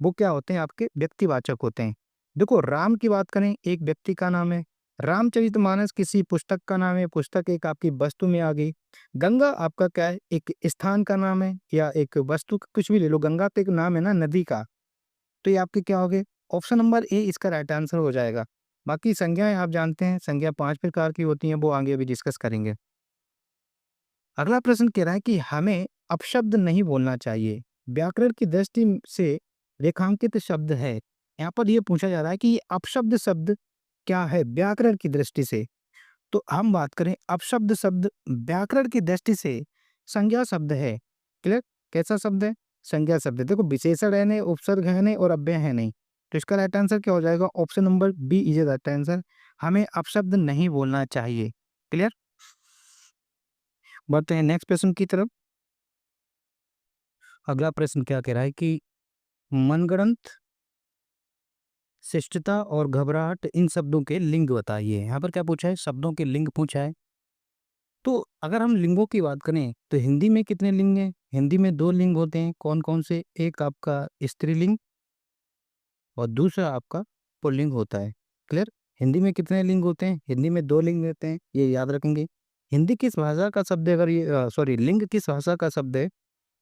वो क्या होते हैं? आपके व्यक्तिवाचक होते हैं। देखो राम की बात करें, एक व्यक्ति का नाम है। रामचरितमानस किसी पुस्तक का नाम है, पुस्तक एक आपकी वस्तु में आ गई। गंगा आपका क्या है? एक स्थान का नाम है या एक वस्तु, कुछ भी ले लो, गंगा तो एक नाम है ना, नदी का। तो ये आपके क्या हो गए? ऑप्शन नंबर ए इसका राइट आंसर हो जाएगा। बाकी संज्ञाएं आप जानते हैं, संज्ञा 5 प्रकार की होती हैं, वो आगे अभी डिस्कस करेंगे। अगला प्रश्न कह रहा है कि हमें अपशब्द नहीं बोलना चाहिए, व्याकरण की दृष्टि से रेखांकित शब्द है। यहाँ पर ये पूछा जा रहा है कि ये अपशब्द शब्द क्या है व्याकरण की दृष्टि से। तो हम बात करें अपशब्द शब्द व्याकरण की दृष्टि से संज्ञा शब्द है। क्लियर? कैसा शब्द है? संज्ञा शब्द है। देखो विशेषण है नहीं, उपसर्ग है नहीं और अव्यय है नहीं। तो इसका राइट आंसर क्या हो जाएगा? Option number B is right answer. हमें अपशब्द नहीं बोलना चाहिए। क्लियर? बढ़ते हैं नेक्स्ट प्रश्न की तरफ। अगला प्रश्न क्या कह रहा है कि मनगढ़ंत, शिष्टता और घबराहट, इन शब्दों के लिंग बताइए। यहाँ पर क्या पूछा है? शब्दों के लिंग पूछा है। तो अगर हम लिंगों की बात करें तो हिंदी में कितने लिंग हैं? हिंदी में 2 लिंग होते हैं। कौन कौन से? एक आपका स्त्रीलिंग और दूसरा आपका पुल्लिंग होता है। क्लियर? हिंदी में कितने लिंग होते हैं? हिंदी में 2 लिंग होते हैं, ये याद रखेंगे। हिंदी किस भाषा का शब्द है? अगर ये सॉरी लिंग किस भाषा का शब्द है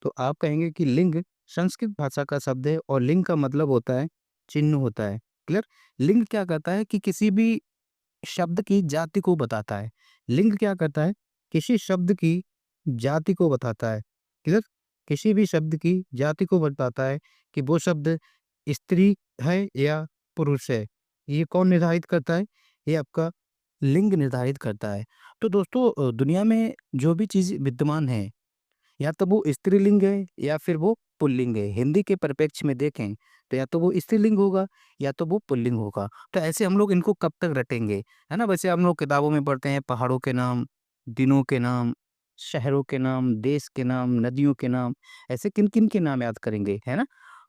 तो आप कहेंगे कि लिंग संस्कृत भाषा का शब्द है और लिंग का मतलब होता है चिन्ह होता है। क्लियर? लिंग क्या करता है कि किसी भी शब्द की जाति को बताता है। लिंग क्या करता है? किसी शब्द की जाति को बताता है। क्लियर? किसी भी शब्द की जाति को बताता है कि वो शब्द स्त्री है या पुरुष है। ये कौन निर्धारित करता है? ये आपका लिंग निर्धारित करता है। तो दोस्तों दुनिया में जो भी चीज़ विद्यमान है, या तो वो स्त्रीलिंग है या फिर वो पुल्लिंग है। हिंदी के परिप्रेक्ष्य में देखें तो या तो वो स्त्रीलिंग होगा या तो वो पुल्लिंग होगा। तो ऐसे हम लोग इनको कब तक रटेंगे, है ना? वैसे हम लोग किताबों में पढ़ते हैं पहाड़ों के नाम, दिनों के नाम, शहरों के नाम, देश के नाम, नदियों के नाम, ऐसे किन-किन के नाम याद करेंगे, है ना?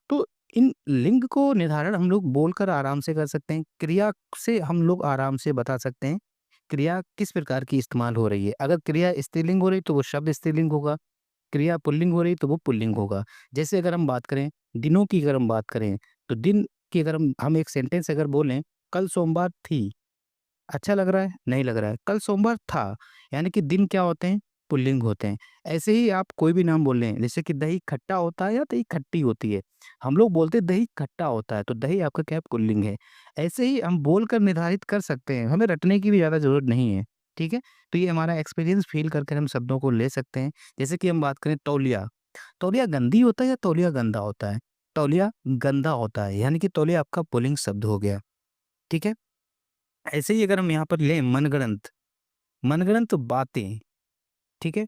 तो इन लिंग को निर्धारण हम लोग बोलकर आराम से कर सकते हैं। क्रिया से हम लोग आराम से बता सकते हैं, क्रिया किस प्रकार की इस्तेमाल हो रही है। अगर क्रिया स्त्रीलिंग हो रही तो वो शब्द स्त्रीलिंग होगा। क्रिया पुल्लिंग हो रही तो वो पुल्लिंग होगा। जैसे अगर हम बात करें दिनों की, अगर हम बात करें तो दिन की, अगर हम एक सेंटेंस अगर बोलें, कल सोमवार थी, अच्छा लग रहा है? नहीं लग रहा है। कल सोमवार था, यानी कि दिन क्या होते हैं? पुल्लिंग होते हैं। ऐसे ही आप कोई भी नाम बोल रहे हैं, जैसे कि दही खट्टा होता है या दही खट्टी होती है। हम लोग बोलते हैं दही खट्टा होता है, तो दही आपका क्या है? पुल्लिंग है। ऐसे ही हम बोलकर निर्धारित कर सकते हैं, हमें रटने की भी ज़्यादा ज़रूरत नहीं है, ठीक है? तो ये हमारा एक्सपीरियंस फ़ील करके हम शब्दों को ले सकते हैं। जैसे कि हम बात करें तौलिया, तौलिया गंदी होता है या तौलिया गंदा होता है? तौलिया गंदा होता है, यानी कि तौलिया आपका पुल्लिंग शब्द हो गया, ठीक है? ऐसे ही अगर हम यहाँ पर लें मनगढ़ंत, मनगढ़ंत बातें, ठीक है?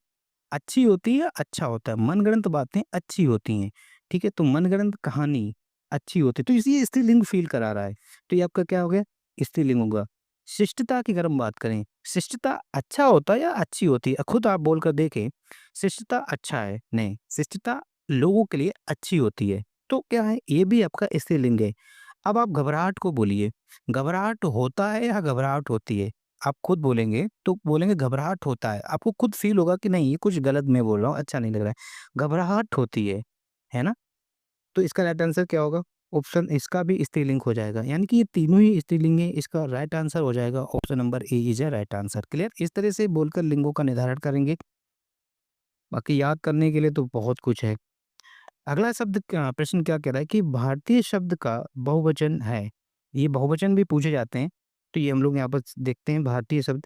अच्छी होती है, अच्छा होता है। मनगढ़ंत बातें अच्छी होती हैं, ठीक है? तो मनगढ़ंत कहानी अच्छी होती है, तो इसी स्त्रीलिंग फ़ील करा रहा है। तो ये आपका क्या हो गया? स्त्रीलिंग होगा। शिष्टता की अगर हम बात करें, शिष्टता अच्छा होता है या अच्छी होती है? खुद आप बोलकर देखें, शिष्टता अच्छा है, नहीं, शिष्टता लोगों के लिए अच्छी होती है। तो क्या है? ये भी आपका स्त्रीलिंग है। अब आप घबराहट को बोलिए, घबराहट होता है या घबराहट होती है? आप खुद बोलेंगे तो बोलेंगे घबराहट होता है। आपको खुद फ़ील होगा कि नहीं, ये कुछ गलत मैं बोल रहा हूँ, अच्छा नहीं लग रहा है। घबराहट होती है ना? तो इसका राइट आंसर क्या होगा? ऑप्शन इसका भी स्त्रीलिंग हो जाएगा। यानी कि ये तीनों ही स्त्रीलिंग है, इसका राइट आंसर हो जाएगा option number A is a right answer. Clear? इस तरह से बोलकर लिंगों का निर्धारण करेंगे। बाकी याद करने के लिए तो बहुत कुछ है। अगला शब्द प्रश्न क्या कह रहा है कि भारतीय शब्द का बहुवचन है। ये बहुवचन भी पूछे जाते हैं, तो ये हम लोग यहाँ पर देखते हैं भारतीय शब्द।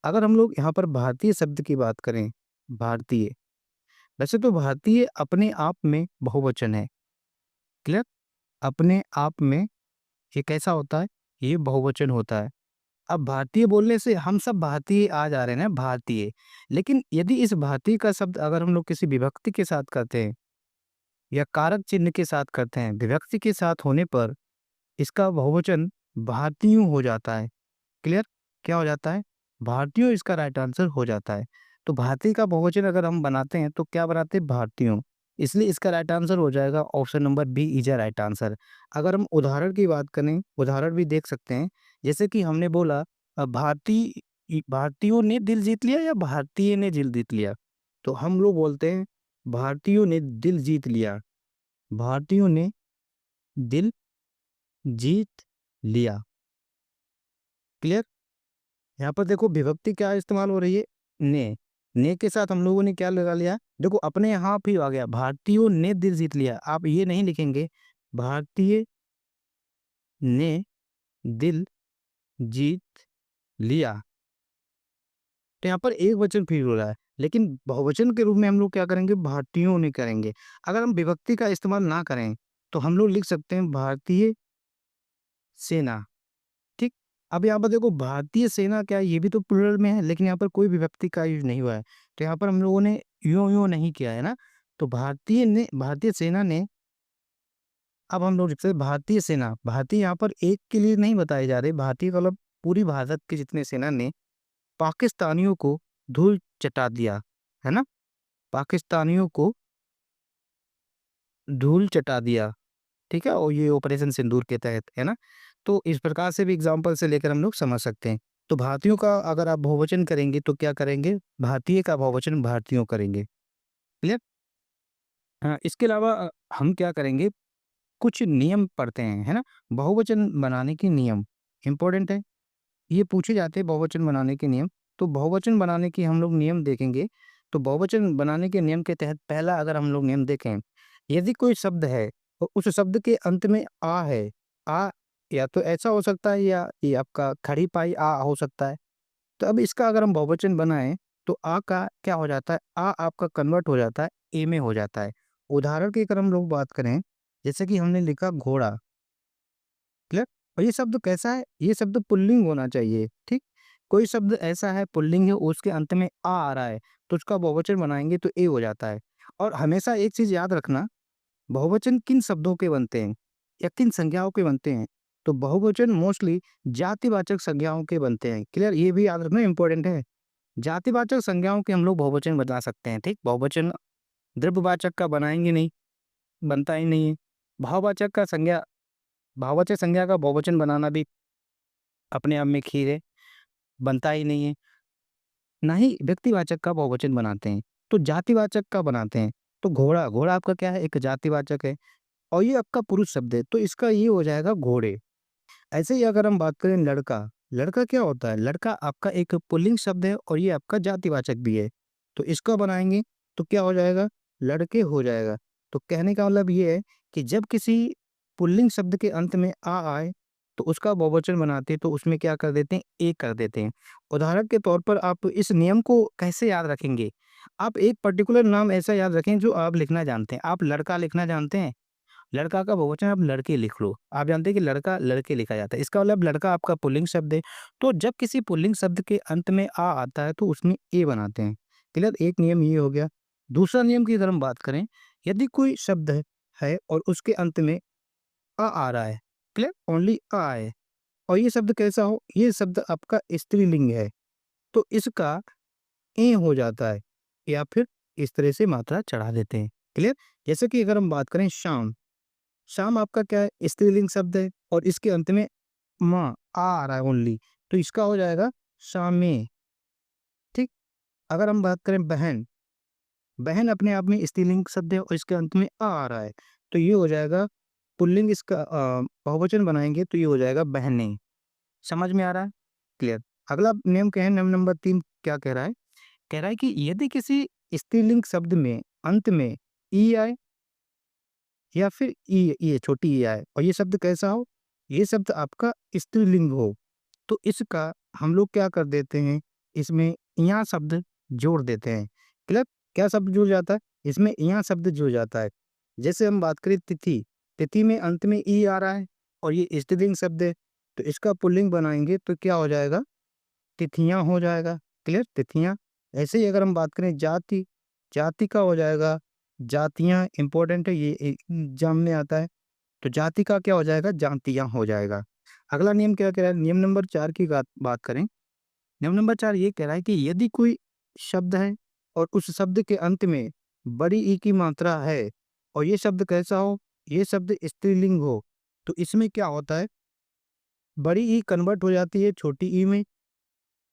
अगर हम लोग यहाँ पर भारतीय शब्द की बात करें, भारतीय, वैसे तो भारतीय अपने आप में बहुवचन है। क्लियर? अपने आप में ये कैसा होता है? ये बहुवचन होता है। अब भारतीय बोलने से हम सब भारतीय आ जा रहे हैं ना, भारतीय। लेकिन यदि इस भारतीय का शब्द अगर हम लोग किसी विभक्ति के साथ करते हैं या कारक चिन्ह के साथ करते हैं, विभक्ति के साथ होने पर इसका बहुवचन भारतीयों हो जाता है। क्लियर? क्या हो जाता है? भारतीयों इसका राइट आंसर हो जाता है। तो भारतीय का बहुवचन अगर हम बनाते हैं तो क्या बनाते हैं? भारतीयों। इसलिए इसका राइट आंसर हो जाएगा option number B is a right answer. अगर हम उदाहरण की बात करें, उदाहरण भी देख सकते हैं। जैसे कि हमने बोला भारतीयों ने दिल जीत लिया या भारतीय ने दिल जीत लिया। तो हम लोग बोलते हैं भारतीयों ने दिल जीत लिया। भारतीयों ने दिल जीत लिया। क्लियर? यहाँ पर देखो विभक्ति क्या इस्तेमाल हो रही है? ने। ने के साथ हम लोगों ने क्या लगा लिया? देखो अपने यहाँ भी आ गया, भारतीयों ने दिल जीत लिया। आप ये नहीं लिखेंगे भारतीय ने दिल जीत लिया। तो यहाँ पर एक वचन फिर हो रहा है, लेकिन बहुवचन के रूप में हम लोग क्या करेंगे? भारतीयों ने करेंगे। अगर हम विभक्ति का इस्तेमाल ना करें, तो हम लोग लिख सकते हैं भारतीय सेना। ठीक? अब यहाँ पर देखो भारतीय सेना क्या है? ये भी तो प्लुरल में है, लेकिन यहाँ पर कोई विभक्ति का यूज़ नहीं हुआ है। तो यहाँ पर हम लोगों ने यूँ-यूँ नहीं किया है ना। तो भारतीय सेना ने, अब हम लोग लिखते हैं भारतीय सेना। भारतीय यहाँ पर एक के लिए नहीं बताए जा रहे, भारतीय का मतलब पूरी भारत के जितने सेना ने पाकिस्तानियों को धूल चटा दिया, है ना? पाकिस्तानियों को धूल चटा दिया। ठीक है? और ये ऑपरेशन सिंदूर के तहत, है ना? तो इस प्रकार से भी एग्ज़ाम्पल से लेकर हम लोग समझ सकते हैं। तो भारतीयों का अगर आप बहुवचन करेंगे तो क्या करेंगे? भारतीय का बहुवचन भारतीयों करेंगे। क्लियर? हाँ, इसके अलावा हम क्या करेंगे? कुछ नियम पढ़ते हैं, है ना? बहुवचन बनाने के नियम इम्पोर्टेंट है। ये पूछे जाते हैं बहुवचन बनाने के नियम। तो बहुवचन बनाने के हम लोग नियम देखेंगे। तो बहुवचन बनाने के नियम के तहत पहला अगर हम लोग नियम देखें, यदि कोई शब्द है और उस शब्द के अंत में आ है, आ या तो ऐसा हो सकता है या ये आपका खड़ी पाई आ हो सकता है। तो अब इसका अगर हम बहुवचन बनाएँ तो आ का क्या हो जाता है, आ आपका कन्वर्ट हो जाता है ए में हो जाता है। उदाहरण की अगर हम लोग बात करें, जैसे कि हमने लिखा घोड़ा, क्लियर? और ये शब्द कैसा है? ये शब्द पुल्लिंग होना चाहिए, ठीक? कोई शब्द ऐसा है पुल्लिंग है उसके अंत में आ रहा है, तो उसका बहुवचन बनाएँगे तो ए हो जाता है। और हमेशा एक चीज़ याद रखना, बहुवचन किन शब्दों के बनते हैं या किन संज्ञाओं के बनते हैं? तो बहुवचन मोस्टली जातिवाचक संज्ञाओं के बनते हैं, क्लियर? ये भी याद रखना इम्पोर्टेंट है। जातिवाचक संज्ञाओं के हम लोग बहुवचन बना सकते हैं, ठीक? बहुवचन द्रव्यवाचक का बनाएँगे नहीं, बनता ही नहीं है। भाववाचक का संज्ञा भाववाचक संज्ञा का बहुवचन बनाना भी अपने आप में खेद है, बनता ही नहीं है। ना ही व्यक्तिवाचक का बहुवचन बनाते हैं, तो जातिवाचक का बनाते हैं। तो घोड़ा, घोड़ा आपका क्या है? एक जातिवाचक है और ये आपका पुरुष शब्द है, तो इसका ये हो जाएगा घोड़े। ऐसे ही अगर हम बात करें लड़का, लड़का क्या होता है? लड़का आपका एक पुल्लिंग शब्द है और ये आपका जातिवाचक भी है। तो इसका बनाएँगे तो क्या हो जाएगा? लड़के हो जाएगा। तो कहने का मतलब ये है कि जब किसी पुल्लिंग शब्द के अंत में आ आए, तो उसका बहुवचन बनाते हैं तो उसमें क्या कर देते हैं? ए कर देते हैं। उदाहरण के तौर पर आप इस नियम को कैसे याद रखेंगे? आप एक पर्टिकुलर नाम ऐसा याद रखें जो आप लिखना जानते हैं। आप लड़का लिखना जानते हैं? लड़का का बहुवचन आप लड़के लिख लो। आप जानते हैं कि लड़का लड़के लिखा जाता है। इसका मतलब लड़का आपका पुल्लिंग शब्द है। तो जब किसी पुल्लिंग शब्द के अंत में आ आता है तो उसमें ए बनाते हैं। क्लियर? एक नियम ये हो गया। दूसरा नियम की अगर हम बात करें, यदि कोई शब्द है और उसके अंत में आ रहा है, क्लियर? ओनली आ है और ये शब्द कैसा हो? ये शब्द आपका स्त्रीलिंग है, तो इसका ए हो जाता है या फिर इस तरह से मात्रा चढ़ा देते हैं। क्लियर? जैसे कि अगर हम बात करें शाम, शाम आपका क्या है? स्त्रीलिंग शब्द है और इसके अंत में माँ आ रहा है ओनली, तो इसका हो जाएगा शामे, ठीक? अगर हम बात करें बहन, बहन अपने आप में स्त्रीलिंग शब्द है और इसके अंत में आ रहा है, तो ये हो जाएगा पुल्लिंग इसका बहुवचन बनाएँगे तो ये हो जाएगा बहनें। समझ में आ रहा है? क्लियर। अगला नियम क्या है? नियम नंबर 3 क्या कह रहा है? कह रहा है कि यदि किसी स्त्रीलिंग शब्द में अंत में ई आए या फिर ये छोटी ई आए और ये शब्द कैसा हो? ये शब्द आपका स्त्रीलिंग हो, तो इसका हम लोग क्या कर देते हैं? इसमें इयाँ शब्द जोड़ देते हैं। क्लियर? क्या शब्द जुड़ जाता है? इसमें इयाँ शब्द जुड़ जाता है। जैसे हम बात करें तिथि, तिथि में अंत में ई आ रहा है और ये स्त्रीलिंग शब्द है, तो इसका पुल्लिंग बनाएँगे तो क्या हो जाएगा? तिथियाँ हो जाएगा। क्लियर? तिथियाँ। ऐसे ही अगर हम बात करें जाति, जाति का हो जाएगा जातियाँ इम्पोर्टेंट है, ये एग्ज़ाम में आता है। तो जाति का क्या हो जाएगा? जातियाँ हो जाएगा। अगला नियम क्या कह रहा है? नियम नंबर 4 की बात बात करें। नियम नंबर 4 ये कह रहा है कि यदि कोई शब्द है और उस शब्द के अंत में बड़ी ई की मात्रा है और ये शब्द कैसा हो? ये शब्द स्त्रीलिंग हो, तो इसमें क्या होता है? बड़ी ई कन्वर्ट हो जाती है छोटी ई में,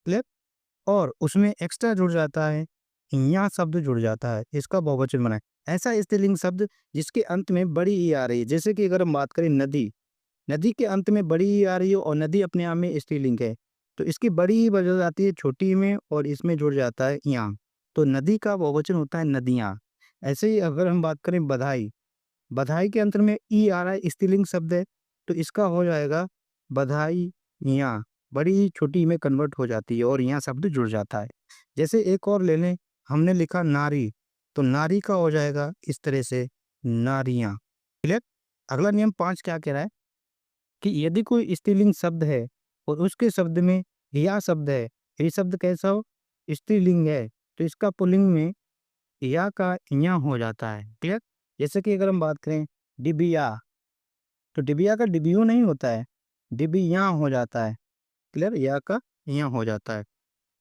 क्लियर? और उसमें एक्स्ट्रा जुड़ जाता है, या शब्द जुड़ जाता है, इसका बहुवचन बनाएँ। ऐसा स्त्रीलिंग शब्द जिसके अंत में बड़ी ई आ रही है, जैसे कि अगर हम बात करें नदी, नदी के अंत में बड़ी ई आ रही है और नदी अपने आप में स्त्रीलिंग है, तो इसकी बड़ी ई बदल जाती है छोटी ई में और इसमें जुड़ जाता है या। तो नदी का बहुवचन होता है नदियाँ। ऐसे ही अगर हम बात करें बधाई, बधाई के अंत में ई आ रहा है, स्त्रीलिंग शब्द है, तो इसका हो जाएगा बधाइयाँ। बड़ी ही छोटी में कन्वर्ट हो जाती है और यहाँ शब्द जुड़ जाता है। जैसे एक और ले लें, हमने लिखा नारी, तो नारी का हो जाएगा इस तरह से नारियाँ। क्लियर? अगला नियम 5 क्या कह रहा है कि यदि कोई स्त्रीलिंग शब्द है और उसके शब्द में या शब्द है, ये शब्द कैसा हो? स्त्रीलिंग है, तो इसका पुल्लिंग में या का या हो जाता है। क्लियर? जैसे कि अगर हम बात करें डिबिया, तो डिबिया का डिबियो नहीं होता है, डिबिया हो जाता है। क्लियर? या का या हो जाता है।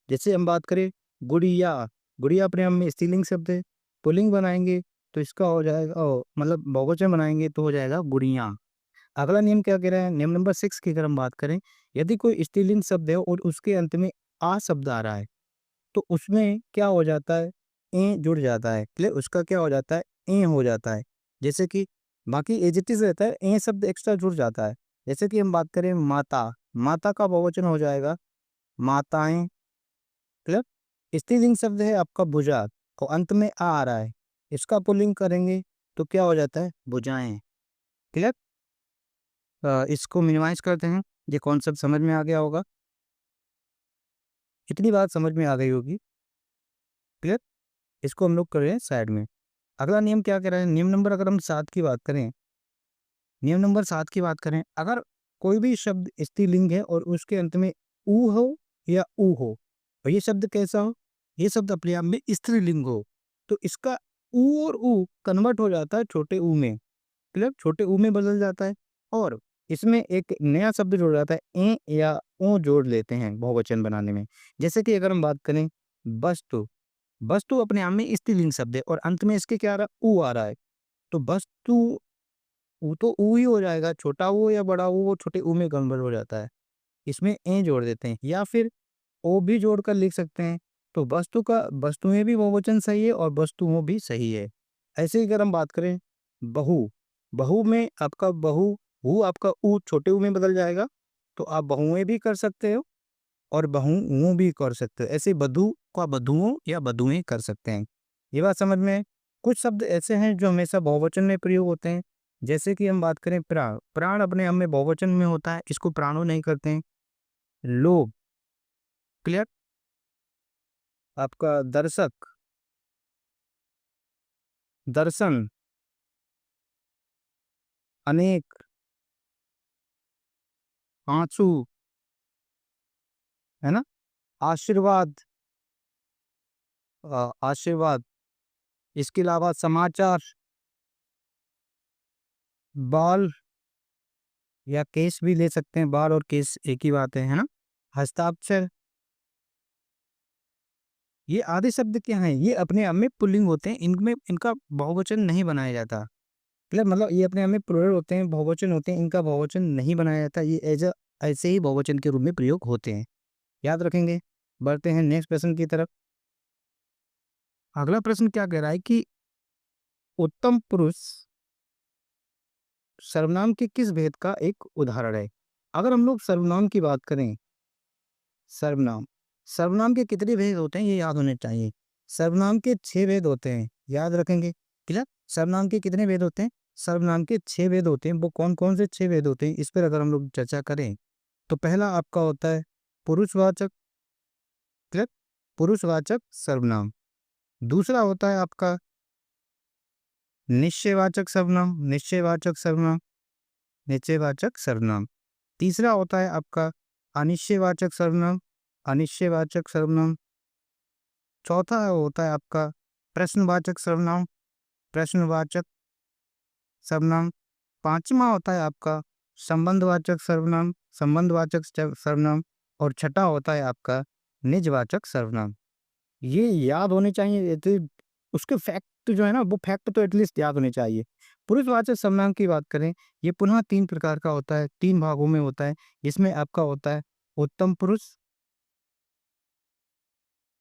जैसे हम बात करें गुड़िया, गुड़िया अपने आप में स्त्रीलिंग शब्द है, पुल्लिंग बनाएँगे तो इसका हो जाएगा मतलब बहुवचन बनाएँगे तो हो जाएगा गुड़ियाँ। अगला नियम क्या कह रहा है? नियम नंबर 6 की अगर हम बात करें, यदि कोई स्त्रीलिंग शब्द है और उसके अंत में आ शब्द आ रहा है, तो उसमें क्या हो जाता है? ए जुड़ जाता है। क्लियर? उसका क्या हो जाता है? ए हो जाता है। जैसे कि बाकी एज इट इज़ रहता है, ए शब्द एक्स्ट्रा जुड़ जाता है। जैसे कि हम बात करें माता, माता का बहुवचन हो जाएगा माताएँ। क्लियर? स्त्रीलिंग शब्द है आपका भुजा और अंत में आ रहा है, इसका पुल्लिंग करेंगे तो क्या हो जाता है, भुजाएं। क्लियर। इसको मिनिमाइज करते हैं। ये कॉन्सेप्ट समझ में आ गया होगा, इतनी बात समझ में आ गई होगी। क्लियर। इसको हम लोग कर रहे हैं साइड में। अगला नियम क्या कह रहा है, नियम नंबर अगर हम 7 की बात करें, नियम नंबर 7 की बात करें, अगर कोई भी शब्द स्त्रीलिंग है और उसके अंत में ऊ हो या ऊ हो, और ये शब्द कैसा हो, ये शब्द अपने आप में स्त्रीलिंग हो, तो इसका ऊ और ऊ कन्वर्ट हो जाता है छोटे ऊ में। क्लियर, छोटे ऊ में बदल जाता है, और इसमें एक नया शब्द जोड़ जाता है, ए या ओ जोड़ लेते हैं बहुवचन बनाने में। जैसे कि अगर हम बात करें वस्तु, वस्तु अपने आप में स्त्रीलिंग शब्द है और अंत में इसके क्या आ रहा है, ऊ आ रहा है, तो वस्तु ऊ तो ऊ ही हो जाएगा, छोटा ऊ या बड़ा ऊ वो छोटे ऊ में कन्वर्ट हो जाता है। इसमें ए जोड़ देते हैं या फिर ओ भी जोड़कर लिख सकते हैं। तो वस्तु का, वस्तुएं भी बहुवचन सही है और वस्तुओं भी सही है। ऐसे ही अगर हम बात करें बहु, बहु में आपका बहु, हु आपका ऊ छोटे ऊ में बदल जाएगा, तो आप बहुएं भी कर सकते हो और बहुओं भी कर सकते हो। ऐसे बधु का बधुओं या बधुएं कर सकते हैं। ये बात समझ में। कुछ शब्द ऐसे हैं जो हमेशा बहुवचन में प्रयोग होते हैं, जैसे कि हम बात करें प्राण, प्राण अपने आप में बहुवचन में होता है, इसको प्राणों नहीं करते हैं। लोभ। क्लियर। आपका दर्शक, दर्शन, अनेक, आंसू, है ना, आशीर्वाद, आशीर्वाद, इसके अलावा समाचार, बाल या केस भी ले सकते हैं, बाल और केस एक ही बात है ना, हस्ताक्षर, ये आदि शब्द क्या हैं, ये अपने आप में पुल्लिंग होते हैं, इनमें इनका बहुवचन नहीं बनाया जाता। मतलब ये अपने आप में प्लुरल होते हैं, बहुवचन होते हैं, इनका बहुवचन नहीं बनाया जाता, ये ऐसे ही बहुवचन के रूप में प्रयोग होते हैं, याद रखेंगे। बढ़ते हैं नेक्स्ट प्रश्न की तरफ। अगला प्रश्न क्या कह रहा है कि उत्तम पुरुष सर्वनाम के किस भेद का एक उदाहरण है। अगर हम लोग सर्वनाम की बात करें, सर्वनाम, सर्वनाम के कितने भेद होते हैं ये याद होने चाहिए। सर्वनाम के 6 भेद होते हैं, याद रखेंगे। क्लियर। सर्वनाम के कितने भेद होते हैं, सर्वनाम के 6 भेद होते हैं। वो कौन कौन से 6 भेद होते हैं, इस पर अगर हम लोग चर्चा करें, तो पहला आपका होता है पुरुषवाचक। क्लियर, पुरुषवाचक सर्वनाम। दूसरा होता है आपका निश्चयवाचक सर्वनाम, निश्चयवाचक सर्वनाम, निश्चयवाचक सर्वनाम। तीसरा होता है आपका अनिश्चयवाचक सर्वनाम, अनिश्चयवाचक सर्वनाम। चौथा होता है आपका प्रश्नवाचक सर्वनाम, प्रश्नवाचक सर्वनाम। पांचवा होता है आपका संबंधवाचक सर्वनाम, संबंधवाचक सर्वनाम। और छठा होता है आपका निजवाचक सर्वनाम। ये याद होने चाहिए, तो उसके फैक्ट जो है ना, वो फैक्ट तो एटलीस्ट याद होने चाहिए। पुरुषवाचक सर्वनाम की बात करें, ये पुनः 3 प्रकार का होता है, 3 भागों में होता है। इसमें आपका होता है उत्तम पुरुष,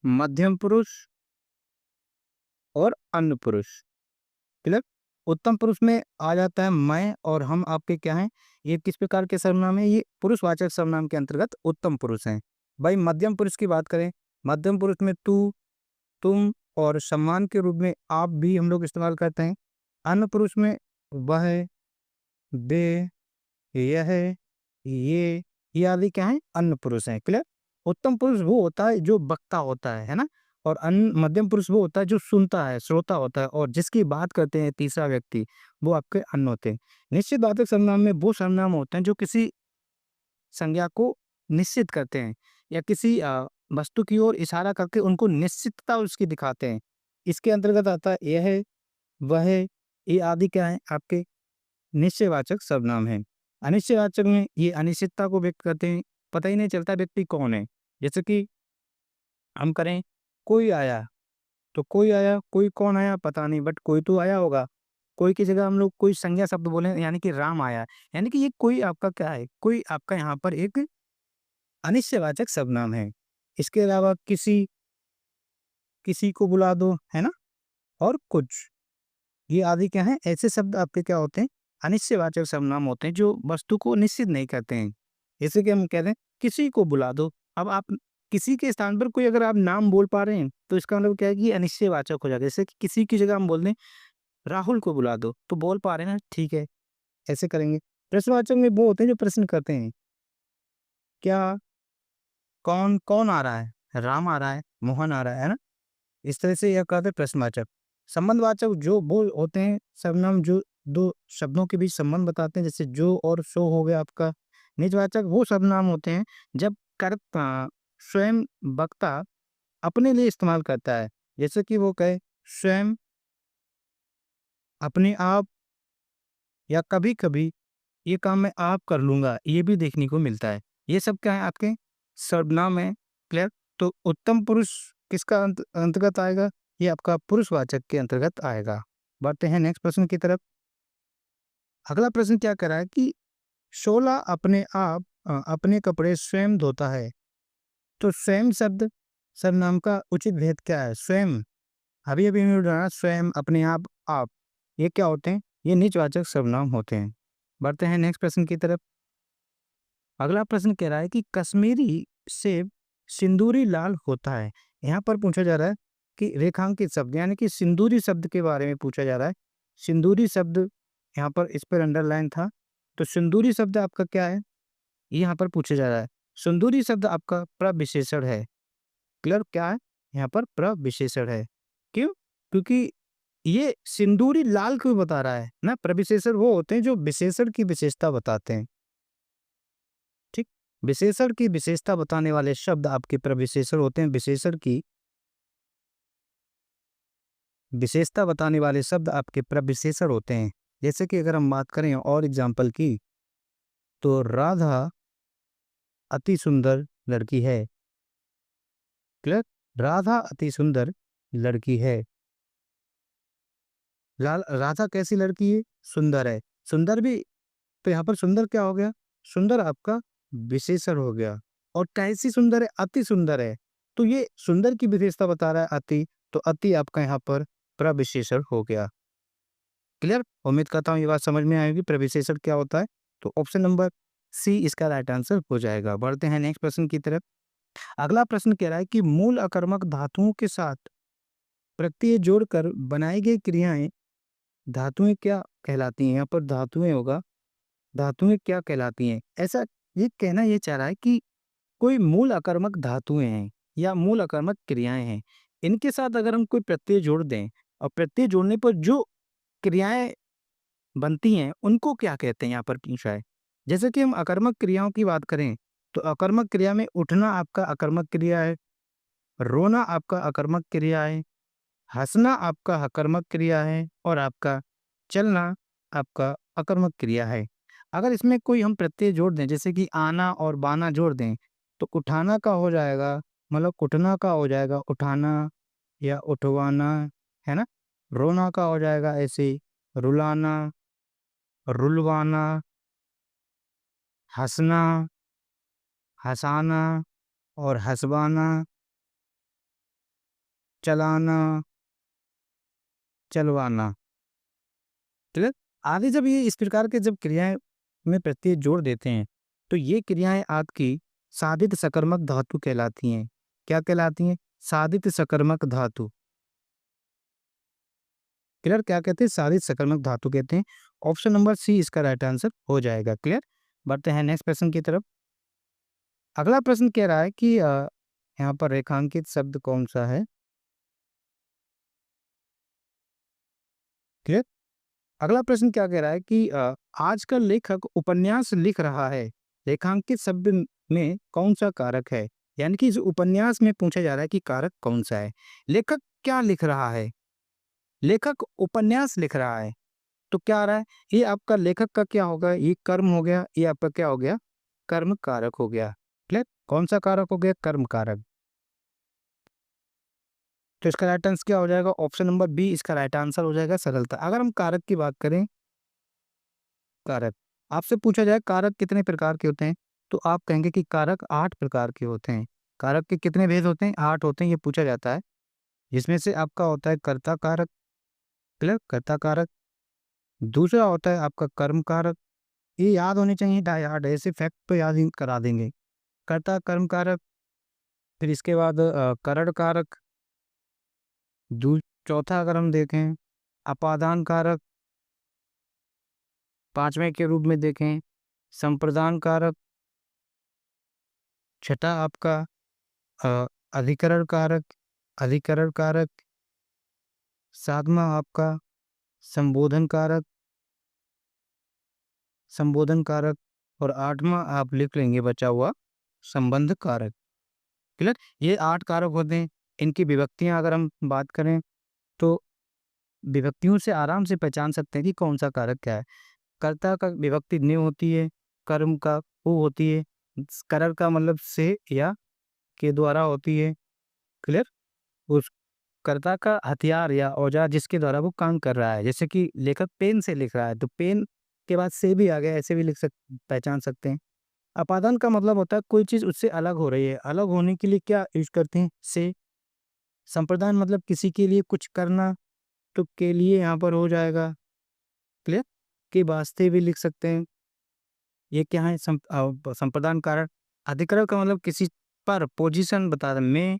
मध्यम पुरुष और अन्य पुरुष। क्लियर। उत्तम पुरुष में आ जाता है मैं और हम आपके क्या हैं, ये किस प्रकार के सर्वनाम है, ये पुरुषवाचक सर्वनाम के अंतर्गत उत्तम पुरुष हैं। भाई मध्यम पुरुष की बात करें, मध्यम पुरुष में तू, तुम और सम्मान के रूप में आप भी हम लोग इस्तेमाल करते हैं। अन्य पुरुष में वह, वे, यह, ये आदि क्या है, अन्य पुरुष हैं। क्लियर। उत्तम पुरुष वो होता है जो वक्ता होता है ना, और मध्यम पुरुष वो होता है जो सुनता है, श्रोता होता है, और जिसकी बात करते हैं तीसरा व्यक्ति, वो आपके अन्य होते हैं। निश्चितवाचक सर्वनाम में वो सर्वनाम होते हैं जो किसी संज्ञा को निश्चित करते हैं या किसी वस्तु की ओर इशारा करके उनको निश्चितता उसकी दिखाते हैं। इसके अंतर्गत आता है यह, वह, ये आदि क्या है, आपके निश्चयवाचक सर्वनाम है। अनिश्चयवाचक में ये अनिश्चितता को व्यक्त करते हैं, पता ही नहीं चलता व्यक्ति कौन है। जैसे कि हम करें कोई आया, तो कोई आया, कोई कौन आया पता नहीं, बट कोई तो आया होगा। कोई की जगह हम लोग कोई संज्ञा शब्द बोले, यानी कि राम आया, यानी कि ये कोई आपका क्या है, कोई आपका यहाँ पर एक अनिश्चयवाचक सर्वनाम है। इसके अलावा किसी, किसी को बुला दो, है ना, और कुछ, ये आदि क्या है, ऐसे शब्द आपके क्या होते हैं, अनिश्चयवाचक सर्वनाम होते हैं जो वस्तु को निश्चित नहीं करते हैं। जैसे कि हम कहते हैं किसी को बुला दो, अब आप किसी के स्थान पर कोई अगर आप नाम बोल पा रहे हैं, तो इसका मतलब क्या है कि अनिश्चयवाचक हो जाएगा। जैसे कि किसी की जगह हम बोल दें राहुल को बुला दो, तो बोल पा रहे हैं ना, ठीक है, ऐसे करेंगे। प्रश्नवाचक में वो होते हैं जो प्रश्न करते हैं, क्या, कौन, कौन आ रहा है, राम आ रहा है, मोहन आ रहा है ना? इस तरह से यह कहते हैं प्रश्नवाचक। संबंधवाचक जो वो होते हैं सर्वनाम जो दो शब्दों के बीच संबंध बताते हैं, जैसे जो और सो हो गया आपका। निजवाचक वो सर्वनाम होते हैं जब कर्ता स्वयं वक्ता अपने लिए इस्तेमाल करता है, जैसे कि वो कहे स्वयं, अपने आप, या कभी कभी ये काम मैं आप कर लूंगा, ये भी देखने को मिलता है। ये सब क्या है, आपके सर्वनाम है। क्लियर? तो उत्तम पुरुष किसका अंतर्गत आएगा? ये आपका पुरुषवाचक के अंतर्गत आएगा। बढ़ते हैं नेक्स्ट प्रश्न की तरफ। अगला प्रश्न क्या कह रहा है कि शोला अपने आप अपने कपड़े स्वयं धोता है। तो स्वयं शब्द सर्वनाम का उचित भेद क्या है? स्वयं, अभी अभी मैंने बताया, स्वयं, अपने आप, ये क्या होते हैं? ये निजवाचक सर्वनाम होते हैं। बढ़ते हैं नेक्स्ट प्रश्न की तरफ। अगला प्रश्न कह रहा है कि कश्मीरी सेब सिंदूरी लाल होता है। यहाँ पर पूछा जा रहा है कि रेखांकित शब्द यानी कि सिंदूरी शब्द के बारे में पूछा जा रहा है। सिंदूरी शब्द यहाँ पर इस पर अंडरलाइन था, तो सिंदूरी शब्द आपका क्या है, ये यहाँ पर पूछा जा रहा है। सिंदूरी शब्द आपका प्रविशेषण है। क्लियर? क्या है यहाँ पर? प्रविशेषण है। क्यों? क्योंकि ये सिंदूरी लाल क्यों बता रहा है ना? प्रविशेषण वो होते हैं जो विशेषण की विशेषता बताते हैं। ठीक, विशेषण की विशेषता बताने वाले शब्द आपके प्रविशेषण होते हैं। विशेषण की विशेषता बताने वाले शब्द आपके प्रविशेषण होते हैं। जैसे कि अगर हम बात करें और एग्जाम्पल की, तो राधा अति सुंदर लड़की है। क्लियर? राधा अति सुंदर लड़की है। राधा कैसी लड़की है? सुंदर है। सुंदर भी, तो यहाँ पर सुंदर क्या हो गया? सुंदर आपका विशेषण हो गया। और कैसी सुंदर है? अति सुंदर है। तो ये सुंदर की विशेषता बता रहा है अति, तो अति आपका यहाँ पर प्रविशेषण हो गया। क्लियर? उम्मीद करता हूँ ये बात समझ में आएगी प्रविशेषण क्या होता है। तो ऑप्शन नंबर सी इसका राइट आंसर हो जाएगा। बढ़ते हैं नेक्स्ट प्रश्न की तरफ। अगला प्रश्न कह रहा है कि मूल अकर्मक धातुओं के साथ प्रत्यय जोड़कर बनाई गई क्रियाएं धातुएं क्या कहलाती हैं? यहाँ पर धातुएं होगा, धातुएं क्या कहलाती हैं? ऐसा ये कहना ये चाह रहा है कि कोई मूल अकर्मक धातुएं हैं या मूल अकर्मक क्रियाएं हैं, इनके साथ अगर हम कोई प्रत्यय जोड़ दें और प्रत्यय जोड़ने पर जो क्रियाएं बनती हैं उनको क्या कहते हैं, यहाँ पर पूछा है। जैसे कि हम अकर्मक क्रियाओं की बात करें, तो अकर्मक क्रिया में उठना आपका अकर्मक क्रिया है, रोना आपका अकर्मक क्रिया है, हंसना आपका अकर्मक क्रिया है, और आपका चलना आपका अकर्मक क्रिया है। अगर इसमें कोई हम प्रत्यय जोड़ दें, जैसे कि आना और बाना जोड़ दें, तो उठाना का हो जाएगा, मतलब उठना का हो जाएगा उठाना या उठवाना, है ना? रोना का हो जाएगा ऐसे रुलाना, रुलवाना, हंसना, हंसाना और हंसवाना, चलाना, चलवाना। क्लियर? आगे जब ये इस प्रकार के जब क्रियाएं में प्रत्यय जोड़ देते हैं, तो ये क्रियाएं आपकी साधित सकर्मक धातु कहलाती हैं। क्या कहलाती हैं? साधित सकर्मक धातु। क्लियर? क्या कहते हैं? साधित सकर्मक धातु कहते हैं। ऑप्शन नंबर सी इसका राइट आंसर हो जाएगा। क्लियर? बढ़ते हैं नेक्स्ट प्रश्न की तरफ। अगला प्रश्न कह रहा है कि यहाँ पर रेखांकित शब्द कौन सा है? क्लियर? अगला प्रश्न क्या कह रहा है कि आज का लेखक उपन्यास लिख रहा है, रेखांकित शब्द में कौन सा कारक है? यानी कि इस उपन्यास में पूछा जा रहा है कि कारक कौन सा है। लेखक क्या लिख रहा है? लेखक उपन्यास लिख रहा है, तो क्या आ रहा है? ये आपका लेखक का क्या होगा? ये कर्म हो गया, ये आपका क्या हो गया? कर्म कारक हो गया। क्लियर? कौन सा कारक हो गया? कर्म कारक। तो इसका राइट आंसर क्या हो जाएगा? ऑप्शन नंबर बी इसका राइट आंसर हो जाएगा, सरलता। अगर हम कारक की बात करें, कारक आपसे पूछा जाए कारक कितने प्रकार के होते हैं, तो आप कहेंगे कि कारक 8 प्रकार के होते हैं। कारक के कितने भेद होते हैं? 8 होते हैं, ये पूछा जाता है। जिसमें से आपका होता है कर्ता कारक। क्लियर? कर्ता कारक। दूसरा होता है आपका कर्म कारक। ये याद होने चाहिए, याद ऐसे फैक्ट तो याद ही करा देंगे। कर्ता कर्म कारक। फिर इसके बाद करण कारक। चौथा अगर हम देखें अपादान कारक, पांचवें के रूप में देखें संप्रदान कारक, छठा आपका अ, अधिकरण कारक, अधिकरण कारक, सातवां आपका संबोधन कारक, संबोधन कारक, और आठवां आप लिख लेंगे बचा हुआ संबंध कारक। क्लियर? ये 8 कारक होते हैं। इनकी विभक्तियां अगर हम बात करें तो विभक्तियों से आराम से पहचान सकते हैं कि कौन सा कारक क्या है। कर्ता का विभक्ति ने होती है, कर्म का वो होती है, करर का मतलब से या के द्वारा होती है। क्लियर? उस कर्ता का हथियार या औजार जिसके द्वारा वो काम कर रहा है, जैसे कि लेखक पेन से लिख रहा है तो पेन के बाद से भी आ गया, ऐसे भी पहचान सकते हैं। अपादान का मतलब होता है कोई चीज उससे अलग हो रही है, अलग होने के लिए क्या यूज करते हैं, से। संप्रदान मतलब किसी के लिए कुछ करना, तो के लिए यहाँ पर हो जाएगा। क्लियर? के वास्ते भी लिख सकते हैं। ये क्या है, संप्रदान कारक। अधिकरण का मतलब किसी पर पोजीशन बता रहे, में,